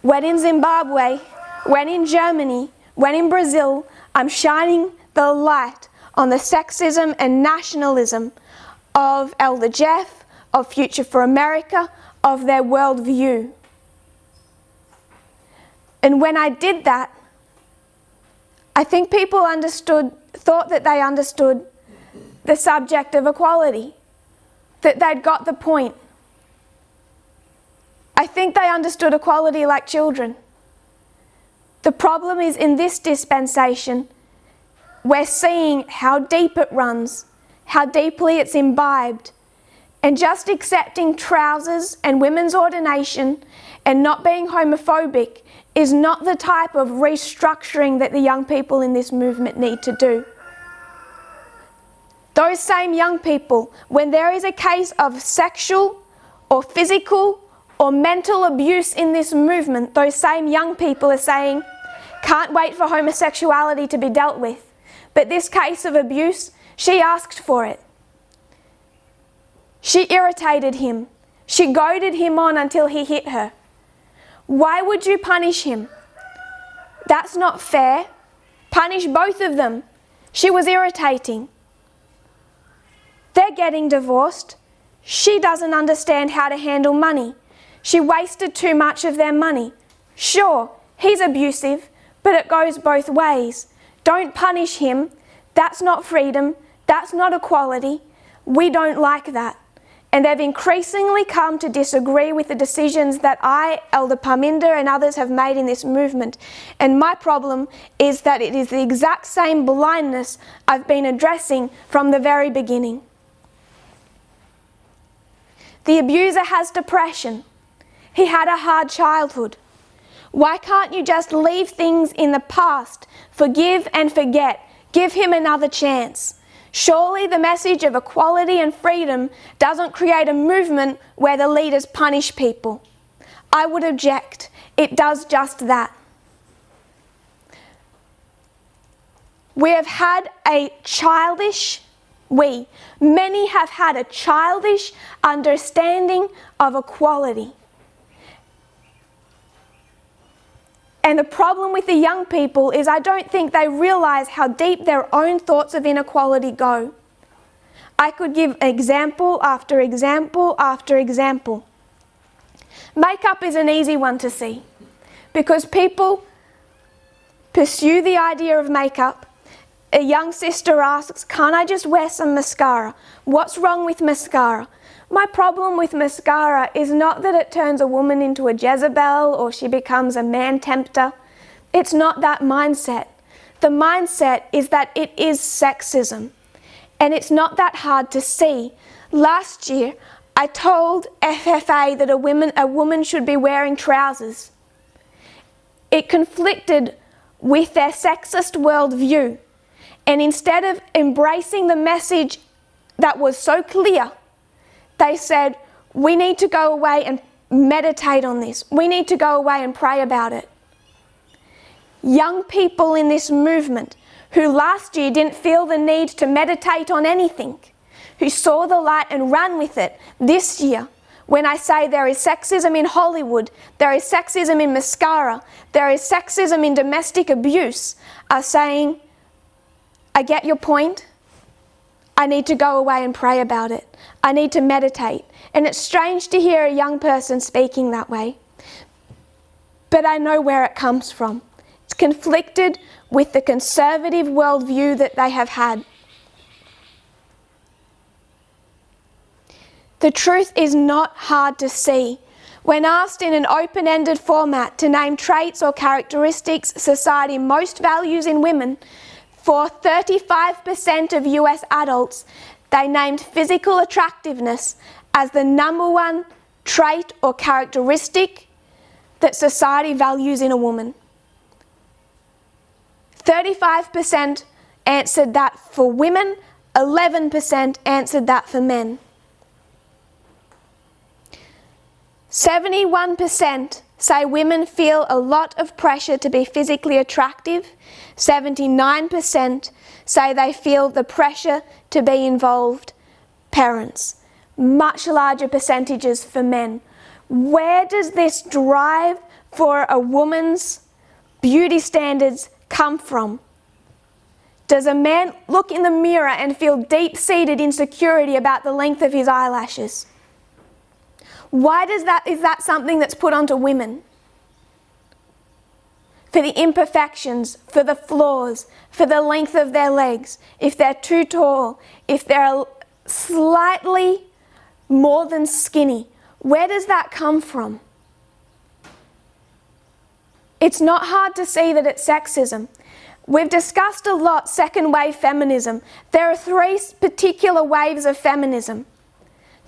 when in Zimbabwe, when in Germany, when in Brazil, I'm shining the light on the sexism and nationalism of Elder Jeff, of Future for America, of their worldview. And when I did that, I think people thought that they understood the subject of equality, that they'd got the point. I think they understood equality like children. The problem is in this dispensation, we're seeing how deep it runs, how deeply it's imbibed, and just accepting trousers and women's ordination and not being homophobic is not the type of restructuring that the young people in this movement need to do. Those same young people, when there is a case of sexual or physical or mental abuse in this movement, those same young people are saying, can't wait for homosexuality to be dealt with. But this case of abuse, she asked for it. She irritated him. She goaded him on until he hit her. Why would you punish him? That's not fair. Punish both of them. She was irritating. They're getting divorced. She doesn't understand how to handle money. She wasted too much of their money. Sure, he's abusive, but it goes both ways. Don't punish him. That's not freedom. That's not equality. We don't like that. And they've increasingly come to disagree with the decisions that I, Elder Parminder, and others have made in this movement. And my problem is that it is the exact same blindness I've been addressing from the very beginning. The abuser has depression. He had a hard childhood. Why can't you just leave things in the past, forgive and forget, give him another chance? Surely the message of equality and freedom doesn't create a movement where the leaders punish people. I would object. It does just that. We have had a childish, many have had a childish understanding of equality. And the problem with the young people is I don't think they realise how deep their own thoughts of inequality go. I could give example after example after example. Makeup is an easy one to see because people pursue the idea of makeup. A young sister asks, can't I just wear some mascara? What's wrong with mascara? My problem with mascara is not that it turns a woman into a Jezebel or she becomes a man tempter. It's not that mindset. The mindset is that it is sexism. And it's not that hard to see. Last year, I told FFA that a woman should be wearing trousers. It conflicted with their sexist worldview. And instead of embracing the message that was so clear, they said, We need to go away and meditate on this. We need to go away and pray about it. Young people in this movement who last year didn't feel the need to meditate on anything, who saw the light and ran with it this year, when I say there is sexism in Hollywood, there is sexism in mascara, there is sexism in domestic abuse, are saying, I get your point. I need to go away and pray about it. I need to meditate. And it's strange to hear a young person speaking that way. But I know where it comes from. It's conflicted with the conservative worldview that they have had. The truth is not hard to see. When asked in an open-ended format to name traits or characteristics society most values in women, for 35% of US adults, they named physical attractiveness as the number one trait or characteristic that society values in a woman. 35% answered that for women, 11% answered that for men. 71% say women feel a lot of pressure to be physically attractive. 79% say they feel the pressure to be involved parents. Much larger percentages for men. Where does this drive for a woman's beauty standards come from? Does a man look in the mirror and feel deep-seated insecurity about the length of his eyelashes? Why is that something that's put onto women? For the imperfections, for the flaws, for the length of their legs, if they're too tall, if they're slightly more than skinny. Where does that come from? It's not hard to see that it's sexism. We've discussed a lot second wave feminism. There are three particular waves of feminism.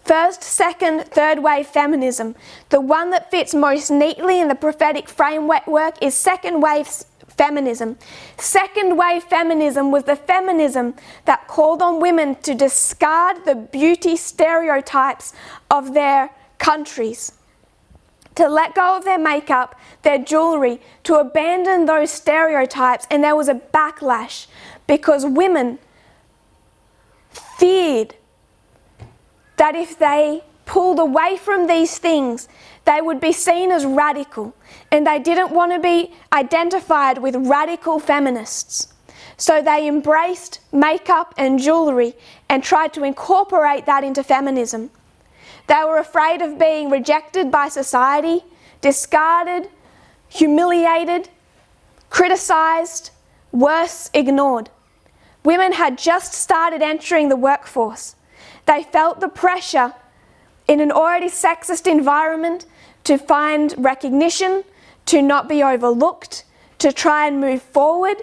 First, second, third wave feminism. The one that fits most neatly in the prophetic framework is second wave feminism. Second wave feminism was the feminism that called on women to discard the beauty stereotypes of their countries, to let go of their makeup, their jewellery, to abandon those stereotypes. And there was a backlash because women feared that if they pulled away from these things, they would be seen as radical, and they didn't want to be identified with radical feminists. So they embraced makeup and jewellery and tried to incorporate that into feminism. They were afraid of being rejected by society, discarded, humiliated, criticised, worse, ignored. Women had just started entering the workforce. They felt the pressure in an already sexist environment to find recognition, to not be overlooked, to try and move forward.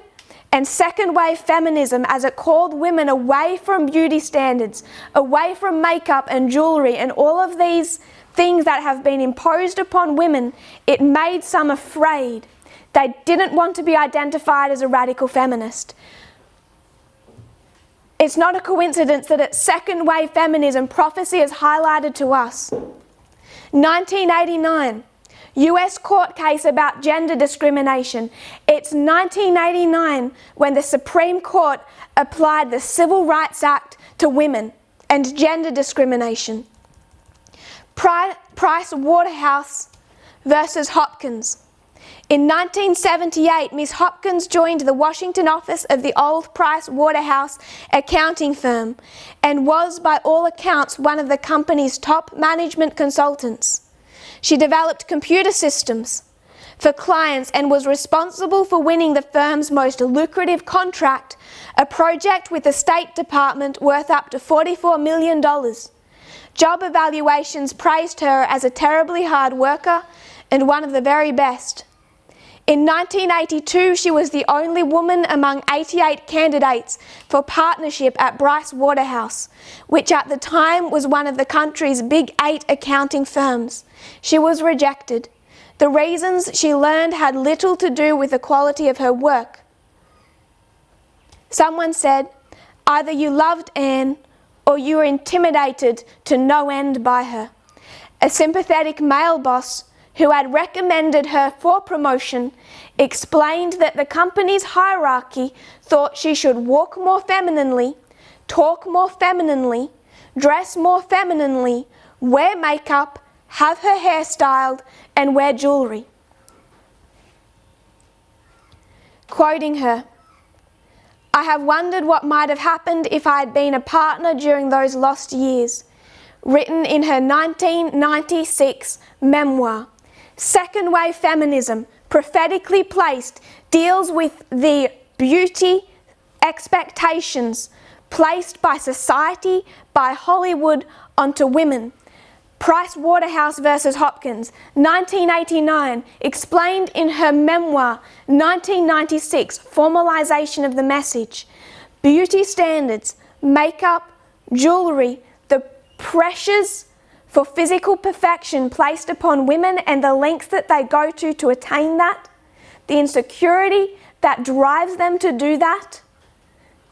And second wave feminism, as it called women away from beauty standards, away from makeup and jewellery and all of these things that have been imposed upon women, it made some afraid. They didn't want to be identified as a radical feminist. It's not a coincidence that at second wave feminism, prophecy is highlighted to us. 1989, US court case about gender discrimination. It's 1989 when the Supreme Court applied the Civil Rights Act to women and gender discrimination. Price Waterhouse versus Hopkins. In 1978, Ms. Hopkins joined the Washington office of the old Price Waterhouse accounting firm and was, by all accounts, one of the company's top management consultants. She developed computer systems for clients and was responsible for winning the firm's most lucrative contract, a project with the State Department worth up to $44 million. Job evaluations praised her as a terribly hard worker and one of the very best. In 1982, she was the only woman among 88 candidates for partnership at Price Waterhouse, which at the time was one of the country's big 8 accounting firms. She was rejected. The reasons she learned had little to do with the quality of her work. Someone said, either you loved Anne or you were intimidated to no end by her. A sympathetic male boss who had recommended her for promotion explained that the company's hierarchy thought she should walk more femininely, talk more femininely, dress more femininely, wear makeup, have her hair styled, and wear jewellery. Quoting her, "I have wondered what might have happened if I had been a partner during those lost years," written in her 1996 memoir. Second wave feminism, prophetically placed, deals with the beauty expectations placed by society, by Hollywood onto women. Price Waterhouse versus Hopkins, 1989, explained in her memoir, 1996, Formalization of the Message. Beauty standards, makeup, jewellery, the pressures for physical perfection placed upon women and the lengths that they go to attain that, the insecurity that drives them to do that,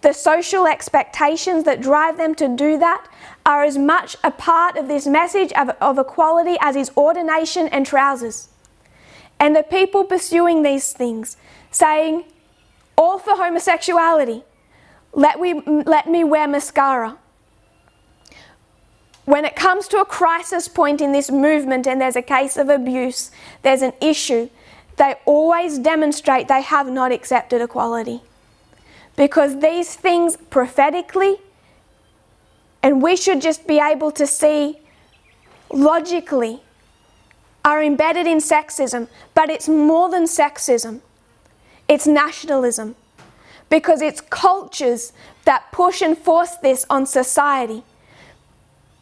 the social expectations that drive them to do that are as much a part of this message of equality as is ordination and trousers. And the people pursuing these things, saying, all for homosexuality, let me wear mascara. When it comes to a crisis point in this movement and there's a case of abuse, there's an issue, they always demonstrate they have not accepted equality. Because these things prophetically, and we should just be able to see logically, are embedded in sexism, but it's more than sexism. It's nationalism. Because it's cultures that push and force this on society.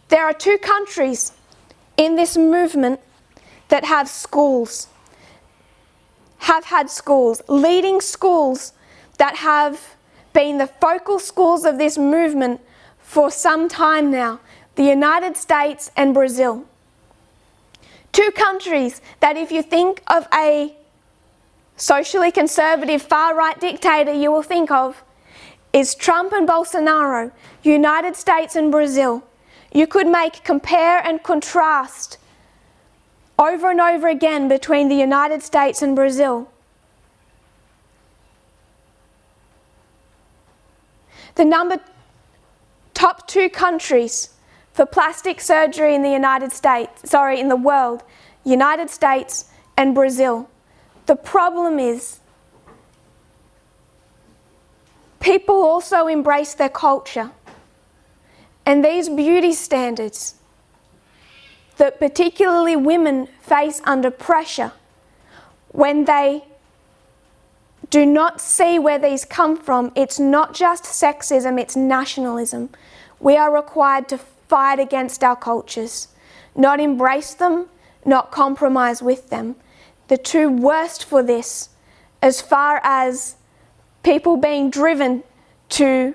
There are 2 countries in this movement that have schools, have had schools, leading schools that have been the focal schools of this movement for some time now, the United States and Brazil. 2 countries that if you think of a socially conservative far-right dictator you will think of is Trump and Bolsonaro, United States and Brazil. You could compare and contrast over and over again between the United States and Brazil. The top 2 countries for plastic surgery in the in the world, United States and Brazil. The problem is, people also embrace their culture. And these beauty standards that particularly women face under pressure when they do not see where these come from, it's not just sexism, it's nationalism. We are required to fight against our cultures, not embrace them, not compromise with them. The 2 worst for this, as far as people being driven to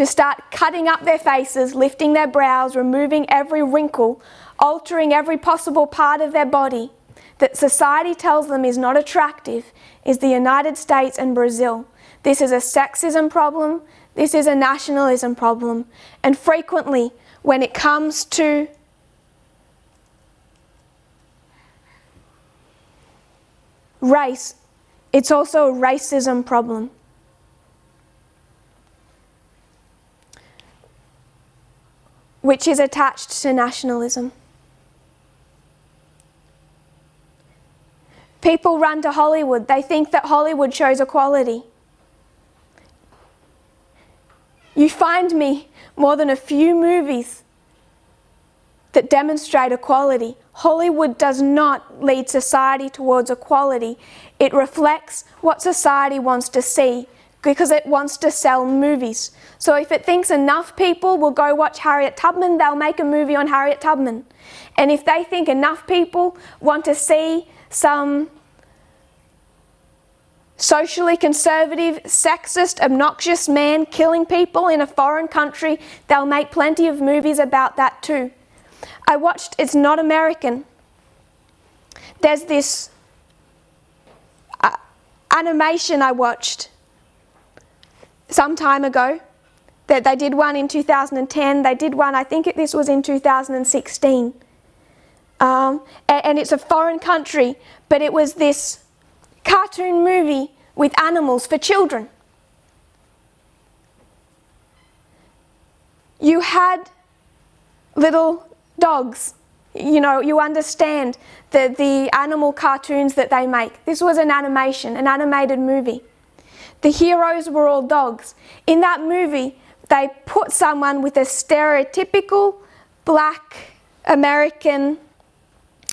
start cutting up their faces, lifting their brows, removing every wrinkle, altering every possible part of their body that society tells them is not attractive, is the United States and Brazil. This is a sexism problem, this is a nationalism problem, and frequently when it comes to race, it's also a racism problem. Which is attached to nationalism. People run to Hollywood. They think that Hollywood shows equality. You find me more than a few movies that demonstrate equality. Hollywood does not lead society towards equality. It reflects what society wants to see because it wants to sell movies. So if it thinks enough people will go watch Harriet Tubman, they'll make a movie on Harriet Tubman. And if they think enough people want to see some socially conservative, sexist, obnoxious man killing people in a foreign country, they'll make plenty of movies about that too. I watched It's Not American. There's this animation I watched some time ago They did one in 2010, they did one, I think this was in 2016. And it's a foreign country, but it was this cartoon movie with animals for children. You had little dogs. You know, you understand the animal cartoons that they make. This was an animation, an animated movie. The heroes were all dogs. In that movie, they put someone with a stereotypical black American,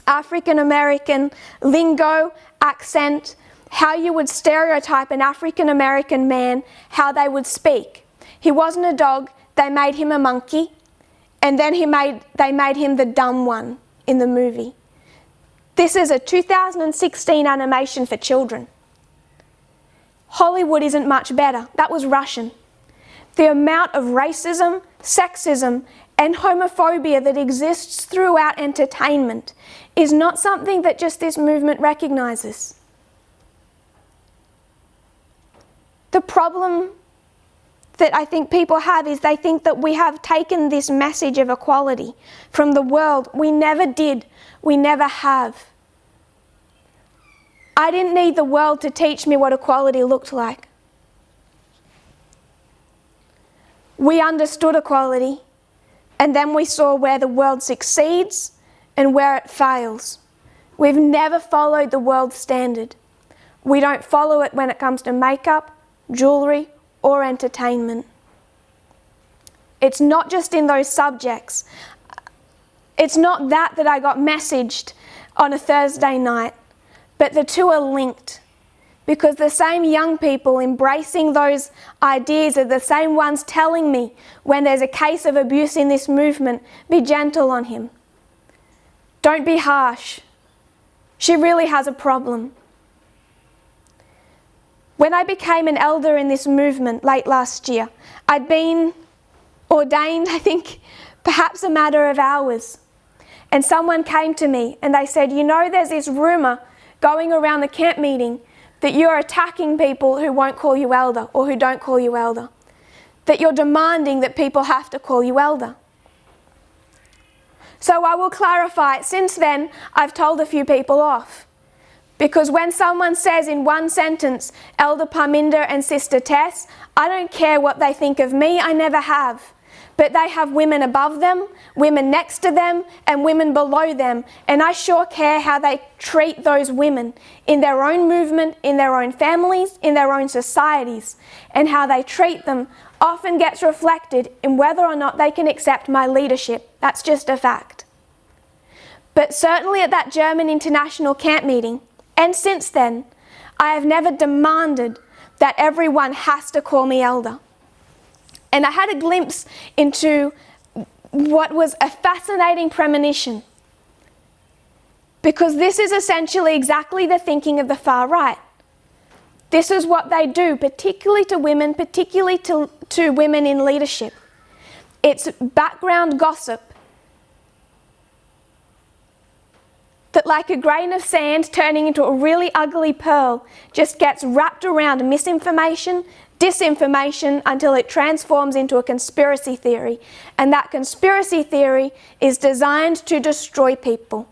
African American lingo, accent, how you would stereotype an African American man, how they would speak. He wasn't a dog, they made him a monkey, and then they made him the dumb one in the movie. This is a 2016 animation for children. Hollywood isn't much better. That was Russian. The amount of racism, sexism, and homophobia that exists throughout entertainment is not something that just this movement recognises. The problem that I think people have is they think that we have taken this message of equality from the world. We never did. We never have. I didn't need the world to teach me what equality looked like. We understood equality, and then we saw where the world succeeds and where it fails. We've never followed the world standard. We don't follow it when it comes to makeup, jewellery, or entertainment. It's not just in those subjects. It's not that I got messaged on a Thursday night, but the two are linked, because the same young people embracing those ideas are the same ones telling me when there's a case of abuse in this movement, be gentle on him. Don't be harsh. She really has a problem. When I became an elder in this movement late last year, I'd been ordained, I think, perhaps a matter of hours. And someone came to me and they said, you know, there's this rumour going around the camp meeting that you're attacking people who won't call you elder or who don't call you elder. That you're demanding that people have to call you elder. So I will clarify, since then I've told a few people off. Because when someone says in one sentence, Elder Parminder and Sister Tess, I don't care what they think of me, I never have. But they have women above them, women next to them, and women below them. And I sure care how they treat those women in their own movement, in their own families, in their own societies. And how they treat them often gets reflected in whether or not they can accept my leadership. That's just a fact. But certainly at that German international camp meeting, and since then, I have never demanded that everyone has to call me elder. And I had a glimpse into what was a fascinating premonition. Because this is essentially exactly the thinking of the far right. This is what they do, particularly to women, particularly to women in leadership. It's background gossip that, like a grain of sand turning into a really ugly pearl, just gets wrapped around misinformation, disinformation, until it transforms into a conspiracy theory. And that conspiracy theory is designed to destroy people.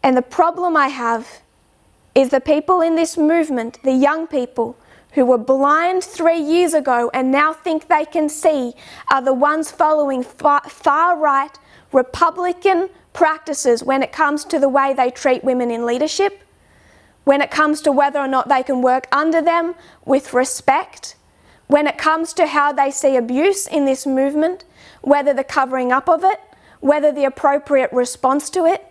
And the problem I have is the people in this movement, the young people who were blind 3 years ago and now think they can see, are the ones following far-right Republican practices when it comes to the way they treat women in leadership, when it comes to whether or not they can work under them with respect, when it comes to how they see abuse in this movement, whether the covering up of it, whether the appropriate response to it.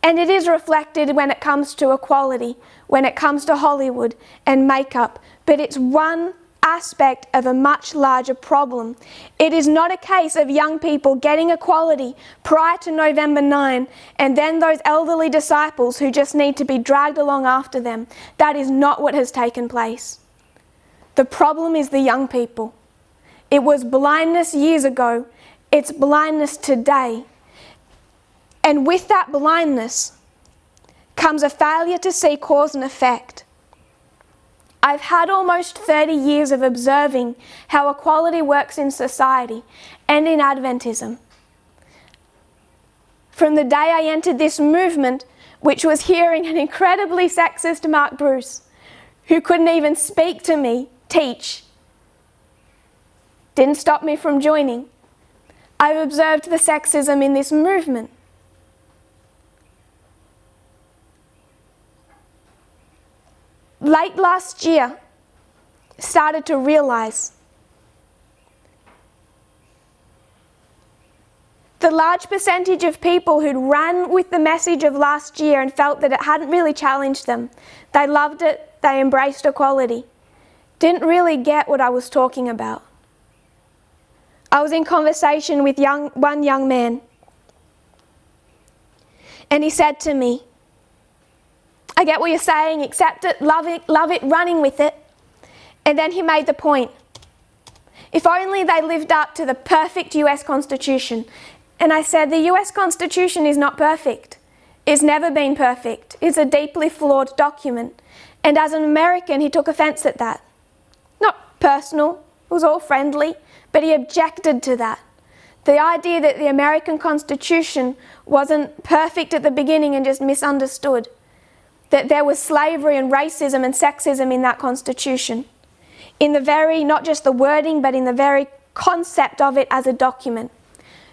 And it is reflected when it comes to equality, when it comes to Hollywood and makeup, but it's one aspect of a much larger problem. It is not a case of young people getting equality prior to November 9 and then those elderly disciples who just need to be dragged along after them. That is not what has taken place. The problem is the young people. It was blindness years ago. It's blindness today. And with that blindness comes a failure to see cause and effect. I've had almost 30 years of observing how equality works in society and in Adventism. From the day I entered this movement, which was hearing an incredibly sexist Mark Bruce, who couldn't even speak to me, teach, didn't stop me from joining. I've observed the sexism in this movement. Late last year, started to realise the large percentage of people who'd ran with the message of last year and felt that it hadn't really challenged them, they loved it, they embraced equality, didn't really get what I was talking about. I was in conversation with one young man, and he said to me, I get what you're saying, accept it, love it, running with it. And then he made the point, if only they lived up to the perfect US Constitution. And I said, the US Constitution is not perfect. It's never been perfect. It's a deeply flawed document. And as an American, he took offence at that. Not personal, it was all friendly, but he objected to that. The idea that the American Constitution wasn't perfect at the beginning and just misunderstood. That there was slavery and racism and sexism in that Constitution. In the very, not just the wording, but in the very concept of it as a document.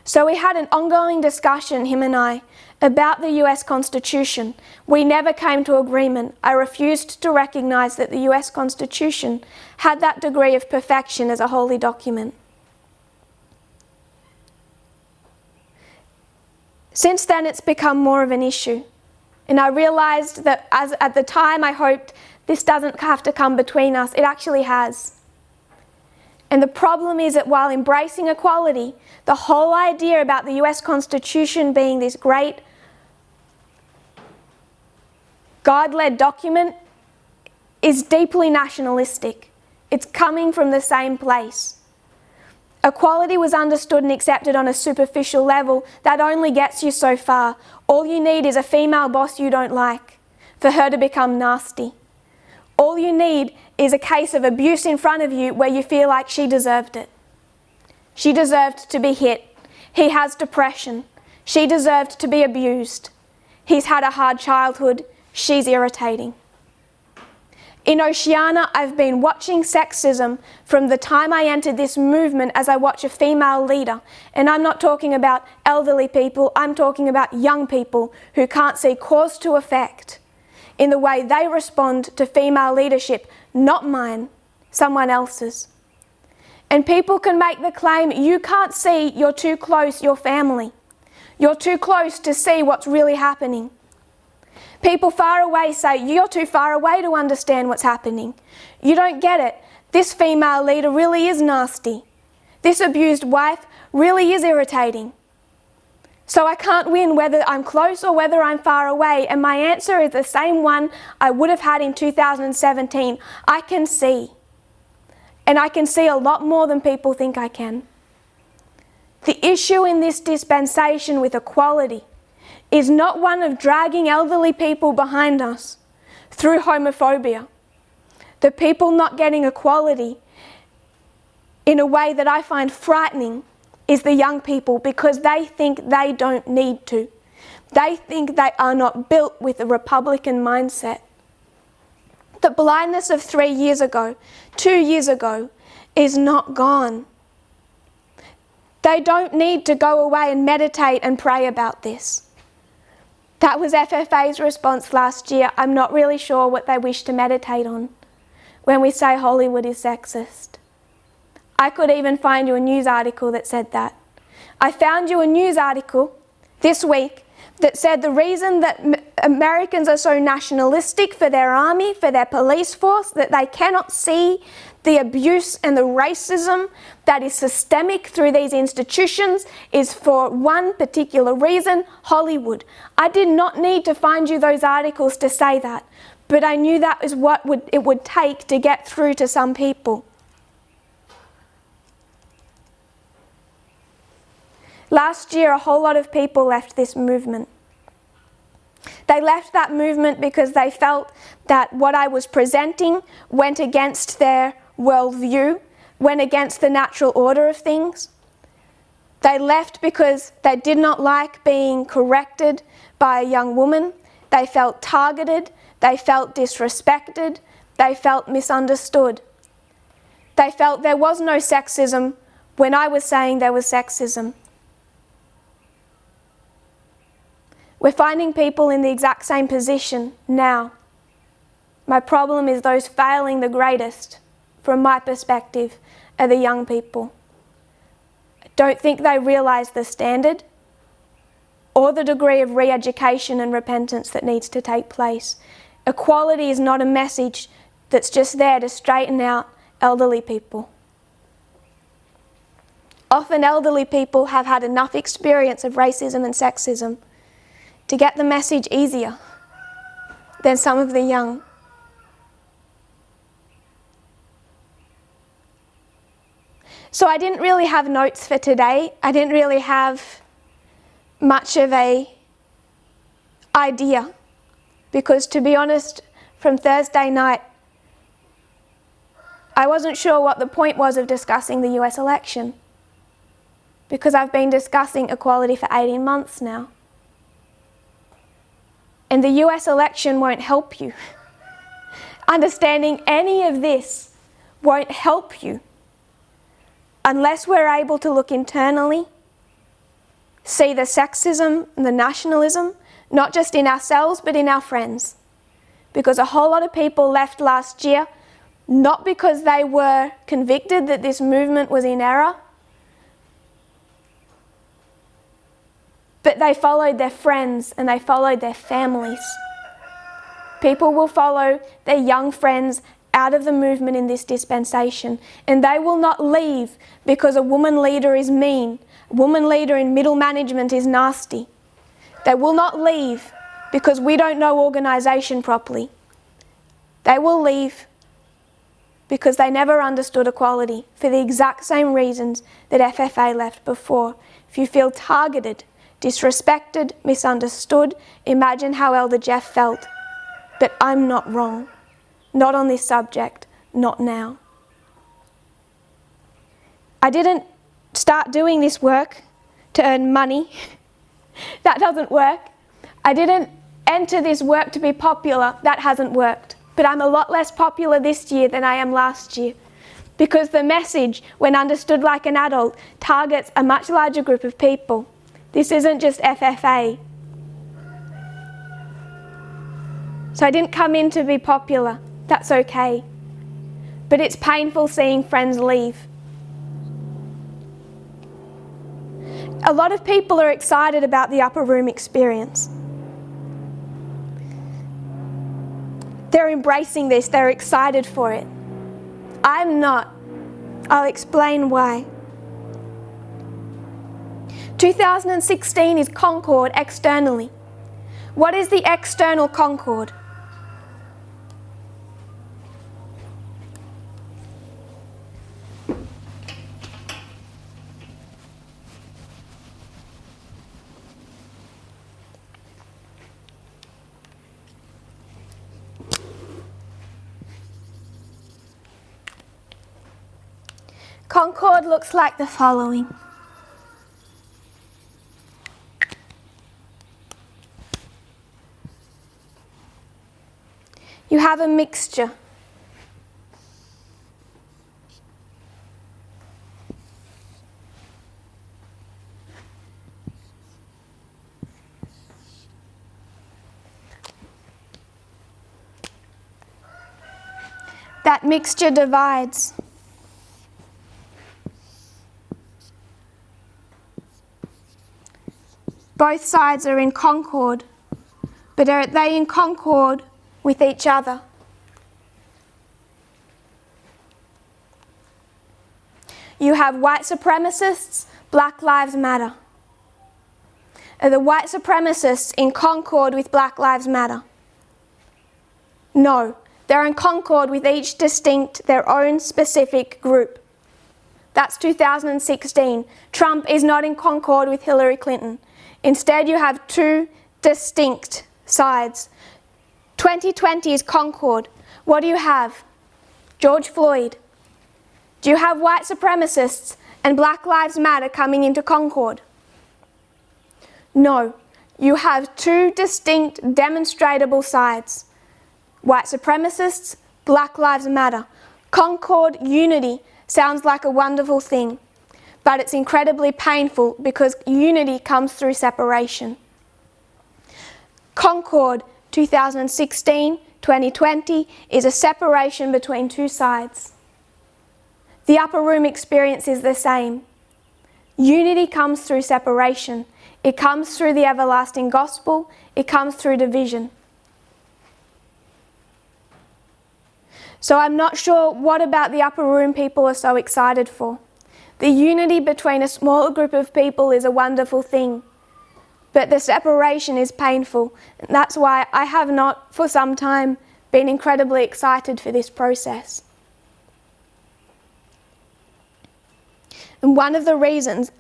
So we had an ongoing discussion, him and I, about the US Constitution. We never came to agreement. I refused to recognise that the US Constitution had that degree of perfection as a holy document. Since then, it's become more of an issue. And I realised that at the time I hoped this doesn't have to come between us, it actually has. And the problem is that while embracing equality, the whole idea about the US Constitution being this great God-led document is deeply nationalistic. It's coming from the same place. Equality was understood and accepted on a superficial level that only gets you so far. All you need is a female boss you don't like for her to become nasty. All you need is a case of abuse in front of you where you feel like she deserved it. She deserved to be hit. He has depression. She deserved to be abused. He's had a hard childhood. She's irritating. In Oceania, I've been watching sexism from the time I entered this movement as I watch a female leader. And I'm not talking about elderly people, I'm talking about young people who can't see cause to effect in the way they respond to female leadership, not mine, someone else's. And people can make the claim, you can't see, you're too close, your family. You're too close to see what's really happening. People far away say, you're too far away to understand what's happening. You don't get it. This female leader really is nasty. This abused wife really is irritating. So I can't win whether I'm close or whether I'm far away. And my answer is the same one I would have had in 2017. I can see. And I can see a lot more than people think I can. The issue in this dispensation with equality is not one of dragging elderly people behind us through homophobia. The people not getting equality in a way that I find frightening is the young people, because they think they don't need to. They think they are not built with a Republican mindset. The blindness of 3 years ago, 2 years ago, is not gone. They don't need to go away and meditate and pray about this. That was FFA's response last year. I'm not really sure what they wish to meditate on when we say Hollywood is sexist. I could even find you a news article that said that. I found you a news article this week that said the reason that Americans are so nationalistic for their army, for their police force, that they cannot see the abuse and the racism that is systemic through these institutions is for one particular reason: Hollywood. I did not need to find you those articles to say that, but I knew that is what it would take to get through to some people. Last year, a whole lot of people left this movement. They left that movement because they felt that what I was presenting went against their worldview, went against the natural order of things. They left because they did not like being corrected by a young woman. They felt targeted, they felt disrespected, they felt misunderstood. They felt there was no sexism when I was saying there was sexism. We're finding people in the exact same position now. My problem is those failing the greatest, from my perspective, are the young people. I don't think they realise the standard or the degree of re-education and repentance that needs to take place. Equality is not a message that's just there to straighten out elderly people. Often elderly people have had enough experience of racism and sexism to get the message easier than some of the young. So I didn't really have notes for today. I didn't really have much of an idea because, to be honest, from Thursday night, I wasn't sure what the point was of discussing the US election because I've been discussing equality for 18 months now. And the US election won't help you. Understanding any of this won't help you unless we're able to look internally, see the sexism and the nationalism, not just in ourselves but in our friends. Because a whole lot of people left last year not because they were convicted that this movement was in error, but they followed their friends and they followed their families. People will follow their young friends out of the movement in this dispensation, and they will not leave because a woman leader is mean, a woman leader in middle management is nasty. They will not leave because we don't know organisation properly. They will leave because they never understood equality for the exact same reasons that FFA left before. If you feel targeted, disrespected, misunderstood, imagine how Elder Jeff felt. But I'm not wrong. Not on this subject. Not now. I didn't start doing this work to earn money. That doesn't work. I didn't enter this work to be popular. That hasn't worked. But I'm a lot less popular this year than I am last year. Because the message, when understood like an adult, targets a much larger group of people. This isn't just FFA. So I didn't come in to be popular. That's okay. But it's painful seeing friends leave. A lot of people are excited about the upper room experience. They're embracing this. They're excited for it. I'm not. I'll explain why. 2016 is concord externally. What is the external concord? Concord looks like the following. You have a mixture. That mixture divides. Both sides are in concord, but are they in concord with each other? You have white supremacists, Black Lives Matter. Are the white supremacists in concord with Black Lives Matter? No, they're in concord with each distinct, their own specific group. That's 2016. Trump is not in concord with Hillary Clinton. Instead, you have two distinct sides. 2020 is Concord. What do you have? George Floyd. Do you have white supremacists and Black Lives Matter coming into Concord? No. You have two distinct, demonstrable sides. White supremacists, Black Lives Matter. Concord unity sounds like a wonderful thing, but it's incredibly painful because unity comes through separation. Concord 2016, 2020 is a separation between two sides. The upper room experience is the same. Unity comes through separation. It comes through the everlasting gospel. It comes through division. So I'm not sure what about the upper room people are so excited for. The unity between a small group of people is a wonderful thing, but the separation is painful. And that's why I have not, for some time, been incredibly excited for this process. And one of the reasons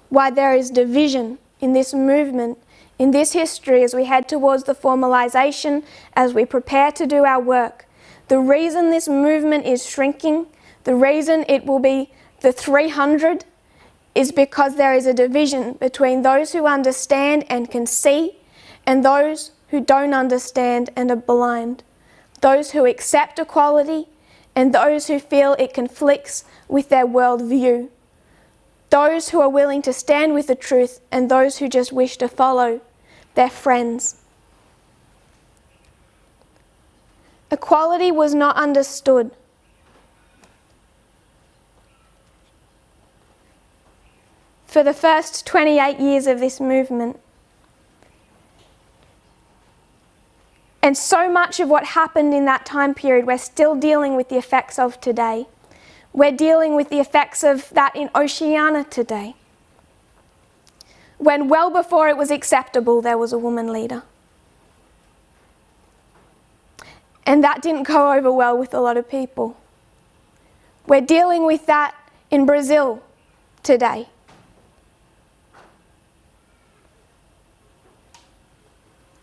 why there is division in this movement, in this history, as we head towards the formalization, as we prepare to do our work, the reason this movement is shrinking, the reason it will be the 300, is because there is a division between those who understand and can see and those who don't understand and are blind, those who accept equality and those who feel it conflicts with their worldview, those who are willing to stand with the truth and those who just wish to follow their friends. Equality was not understood. For the first 28 years of this movement. And so much of what happened in that time period, we're still dealing with the effects of today. We're dealing with the effects of that in Oceania today. When well before it was acceptable, there was a woman leader. And that didn't go over well with a lot of people. We're dealing with that in Brazil today.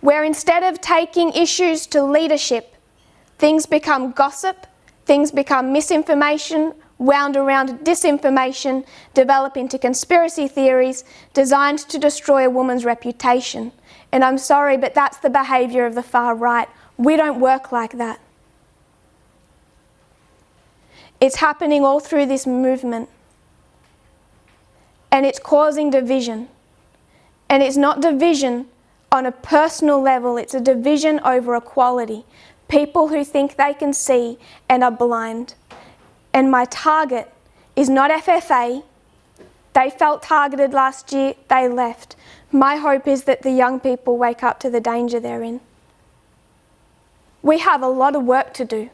Where instead of taking issues to leadership, things become gossip, things become misinformation, wound around disinformation, develop into conspiracy theories designed to destroy a woman's reputation. And I'm sorry, but that's the behaviour of the far right. We don't work like that. It's happening all through this movement. And it's causing division. And it's not division on a personal level, it's a division over equality. People who think they can see and are blind. And my target is not FFA. They felt targeted last year, they left. My hope is that the young people wake up to the danger they're in. We have a lot of work to do.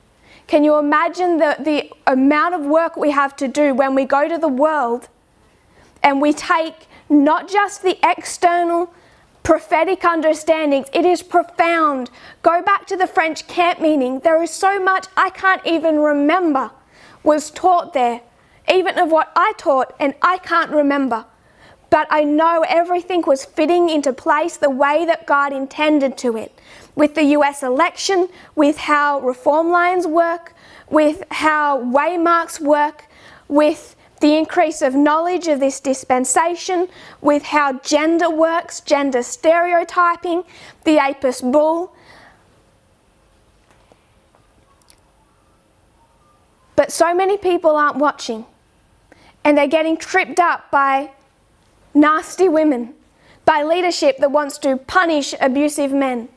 Can you imagine the amount of work we have to do when we go to the world and we take not just the external prophetic understandings, it is profound. Go back to the French camp meeting. There is so much I can't even remember was taught there, even of what I taught, and I can't remember. But I know everything was fitting into place the way that God intended to it. With the US election, with how reform lines work, with how waymarks work, with the increase of knowledge of this dispensation, with how gender works, gender stereotyping, the Apis bull. But so many people aren't watching, and they're getting tripped up by nasty women, by leadership that wants to punish abusive men.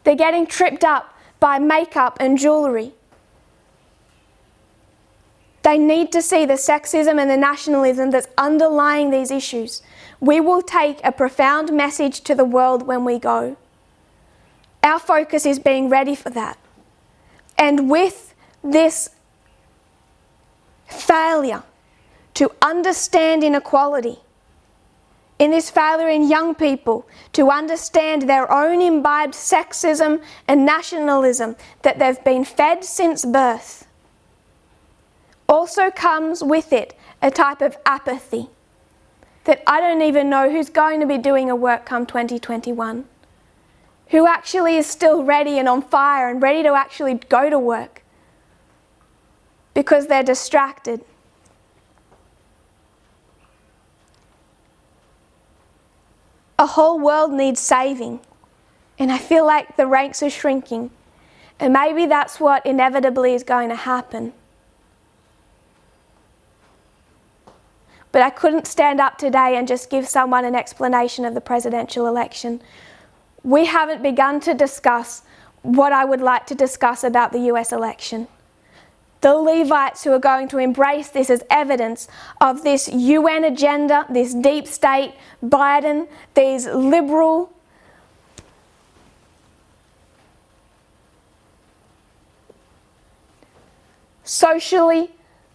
They're getting tripped up by makeup and jewellery. They need to see the sexism and the nationalism that's underlying these issues. We will take a profound message to the world when we go. Our focus is being ready for that. And with this failure to understand inequality, in this failure in young people to understand their own imbibed sexism and nationalism that they've been fed since birth, also comes with it a type of apathy that I don't even know who's going to be doing a work come 2021. who actually is still ready and on fire and ready to actually go to work because they're distracted. A whole world needs saving, and I feel like the ranks are shrinking, and maybe that's what inevitably is going to happen. But I couldn't stand up today and just give someone an explanation of the presidential election. We haven't begun to discuss what I would like to discuss about the US election. The Levites who are going to embrace this as evidence of this UN agenda, this deep state, Biden, these liberal, socially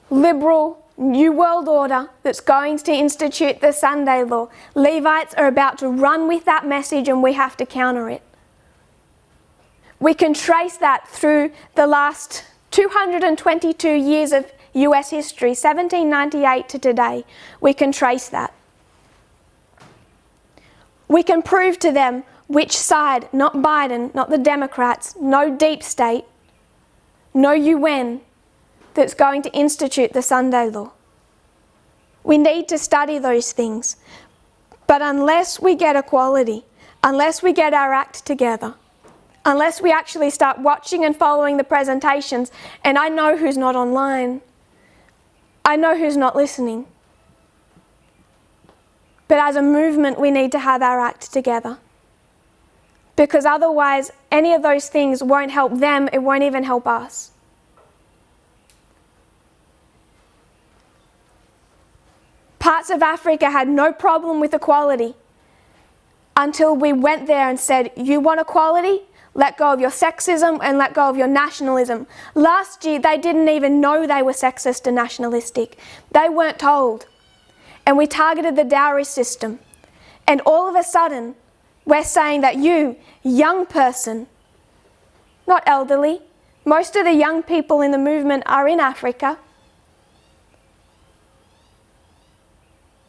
liberal New World Order that's going to institute the Sunday law. Levites are about to run with that message, and we have to counter it. We can trace that through the last 222 years of US history, 1798 to today. We can trace that. We can prove to them which side, not Biden, not the Democrats, no deep state, no UN, that's going to institute the Sunday law. We need to study those things. But unless we get equality, unless we get our act together, unless we actually start watching and following the presentations, and I know who's not online, I know who's not listening. But as a movement, we need to have our act together. Because otherwise, any of those things won't help them, it won't even help us. Parts of Africa had no problem with equality until we went there and said, you want equality? Let go of your sexism and let go of your nationalism. Last year, they didn't even know they were sexist and nationalistic. They weren't told. And we targeted the dowry system. And all of a sudden, we're saying that you, young person, not elderly, most of the young people in the movement are in Africa.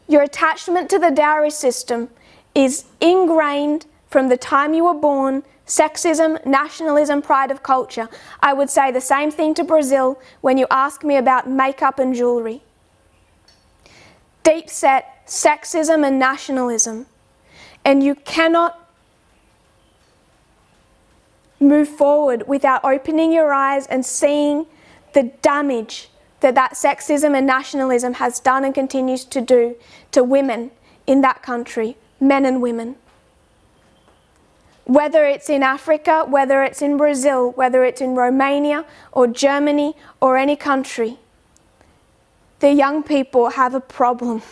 Your attachment to the dowry system is ingrained from the time you were born. Sexism, nationalism, pride of culture. I would say the same thing to Brazil when you ask me about makeup and jewellery. Deep set sexism and nationalism. And you cannot move forward without opening your eyes and seeing the damage that sexism and nationalism has done and continues to do to women in that country, men and women. Whether it's in Africa, whether it's in Brazil, whether it's in Romania or Germany or any country, the young people have a problem.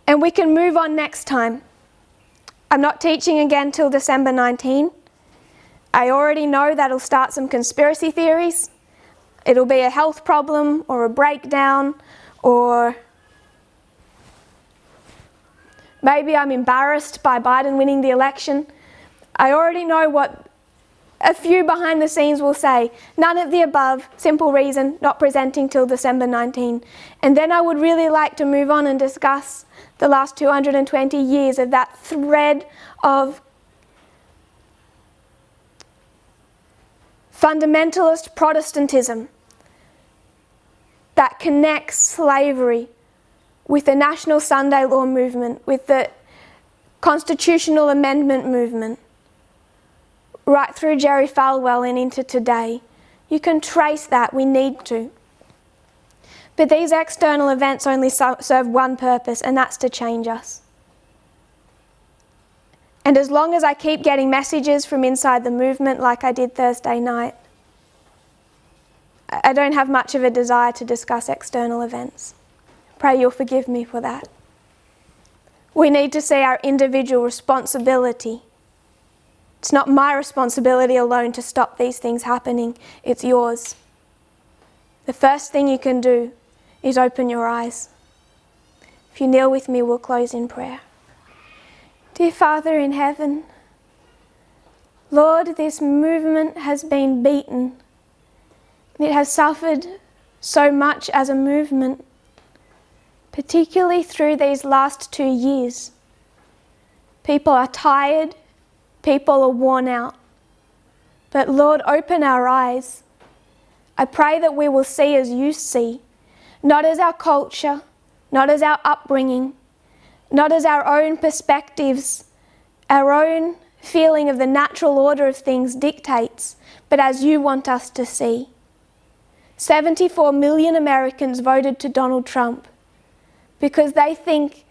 And we can move on next time. I'm not teaching again till December 19. I already know that'll start some conspiracy theories. It'll be a health problem or a breakdown, or maybe I'm embarrassed by Biden winning the election. I already know what a few behind the scenes will say. None of the above, simple reason, not presenting till December 19. And then I would really like to move on and discuss the last 220 years of that thread of fundamentalist Protestantism that connects slavery with the National Sunday Law movement, with the Constitutional Amendment movement, right through Jerry Falwell and into today. You can trace that, we need to. But these external events only serve one purpose, and that's to change us. And as long as I keep getting messages from inside the movement like I did Thursday night, I don't have much of a desire to discuss external events. Pray you'll forgive me for that. We need to see our individual responsibility. It's not my responsibility alone to stop these things happening, it's yours. The first thing you can do is open your eyes. If you kneel with me, we'll close in prayer. Dear Father in heaven, Lord, this movement has been beaten. It has suffered so much as a movement, particularly through these last 2 years. People are tired. People are worn out. But Lord, open our eyes. I pray that we will see as you see, not as our culture, not as our upbringing, not as our own perspectives, our own feeling of the natural order of things dictates, but as you want us to see. 74 million Americans voted to Donald Trump because they think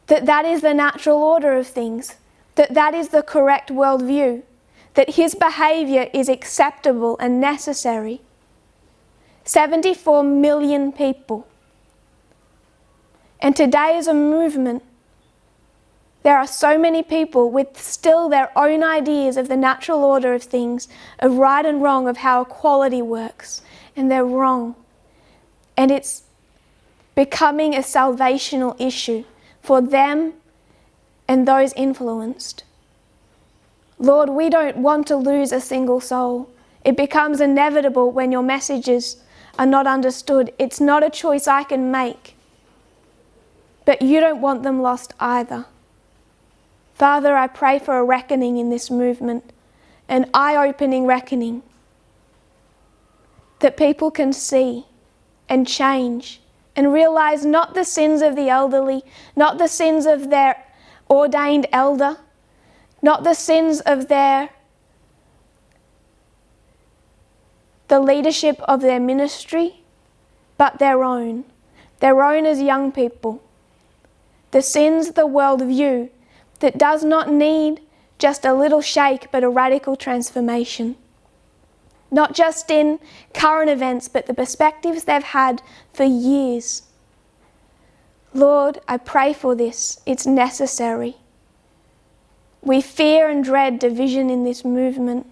that that is the natural order of things, that that is the correct worldview, that his behaviour is acceptable and necessary. 74 million people. And today as a movement, there are so many people with still their own ideas of the natural order of things, of right and wrong, of how equality works, and they're wrong. And it's becoming a salvational issue for them and those influenced. Lord, we don't want to lose a single soul. It becomes inevitable when your messages are not understood. It's not a choice I can make. But you don't want them lost either. Father, I pray for a reckoning in this movement, an eye-opening reckoning, that people can see and change and realize not the sins of the elderly, not the sins of their ordained elder, not the sins of the leadership of their ministry, but their own as young people. The sins, the worldview, that does not need just a little shake, but a radical transformation. Not just in current events, but the perspectives they've had for years. Lord, I pray for this. It's necessary. We fear and dread division in this movement.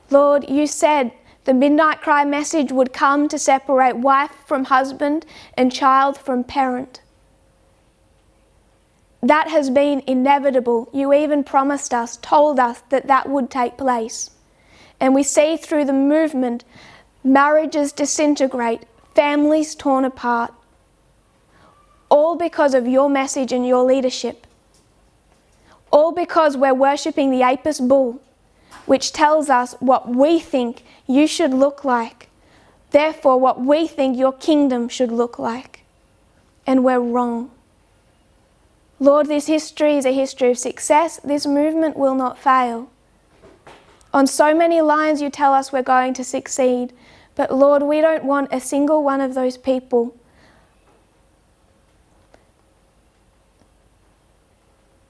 Lord, you said the midnight cry message would come to separate wife from husband and child from parent. That has been inevitable. You even promised us, told us that that would take place. And we see through the movement, marriages disintegrate, families torn apart. All because of your message and your leadership. All because we're worshipping the Apis bull, which tells us what we think you should look like. Therefore, what we think your kingdom should look like. And we're wrong. Lord, this history is a history of success. This movement will not fail. On so many lines you tell us we're going to succeed. But Lord, we don't want a single one of those people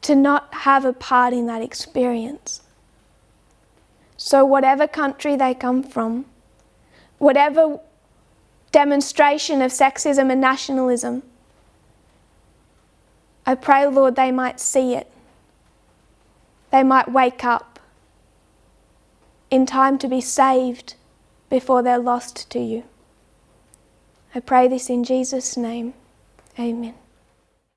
to not have a part in that experience. So whatever country they come from, whatever demonstration of sexism and nationalism, I pray, Lord, they might see it. They might wake up in time to be saved before they're lost to you. I pray this in Jesus' name. Amen.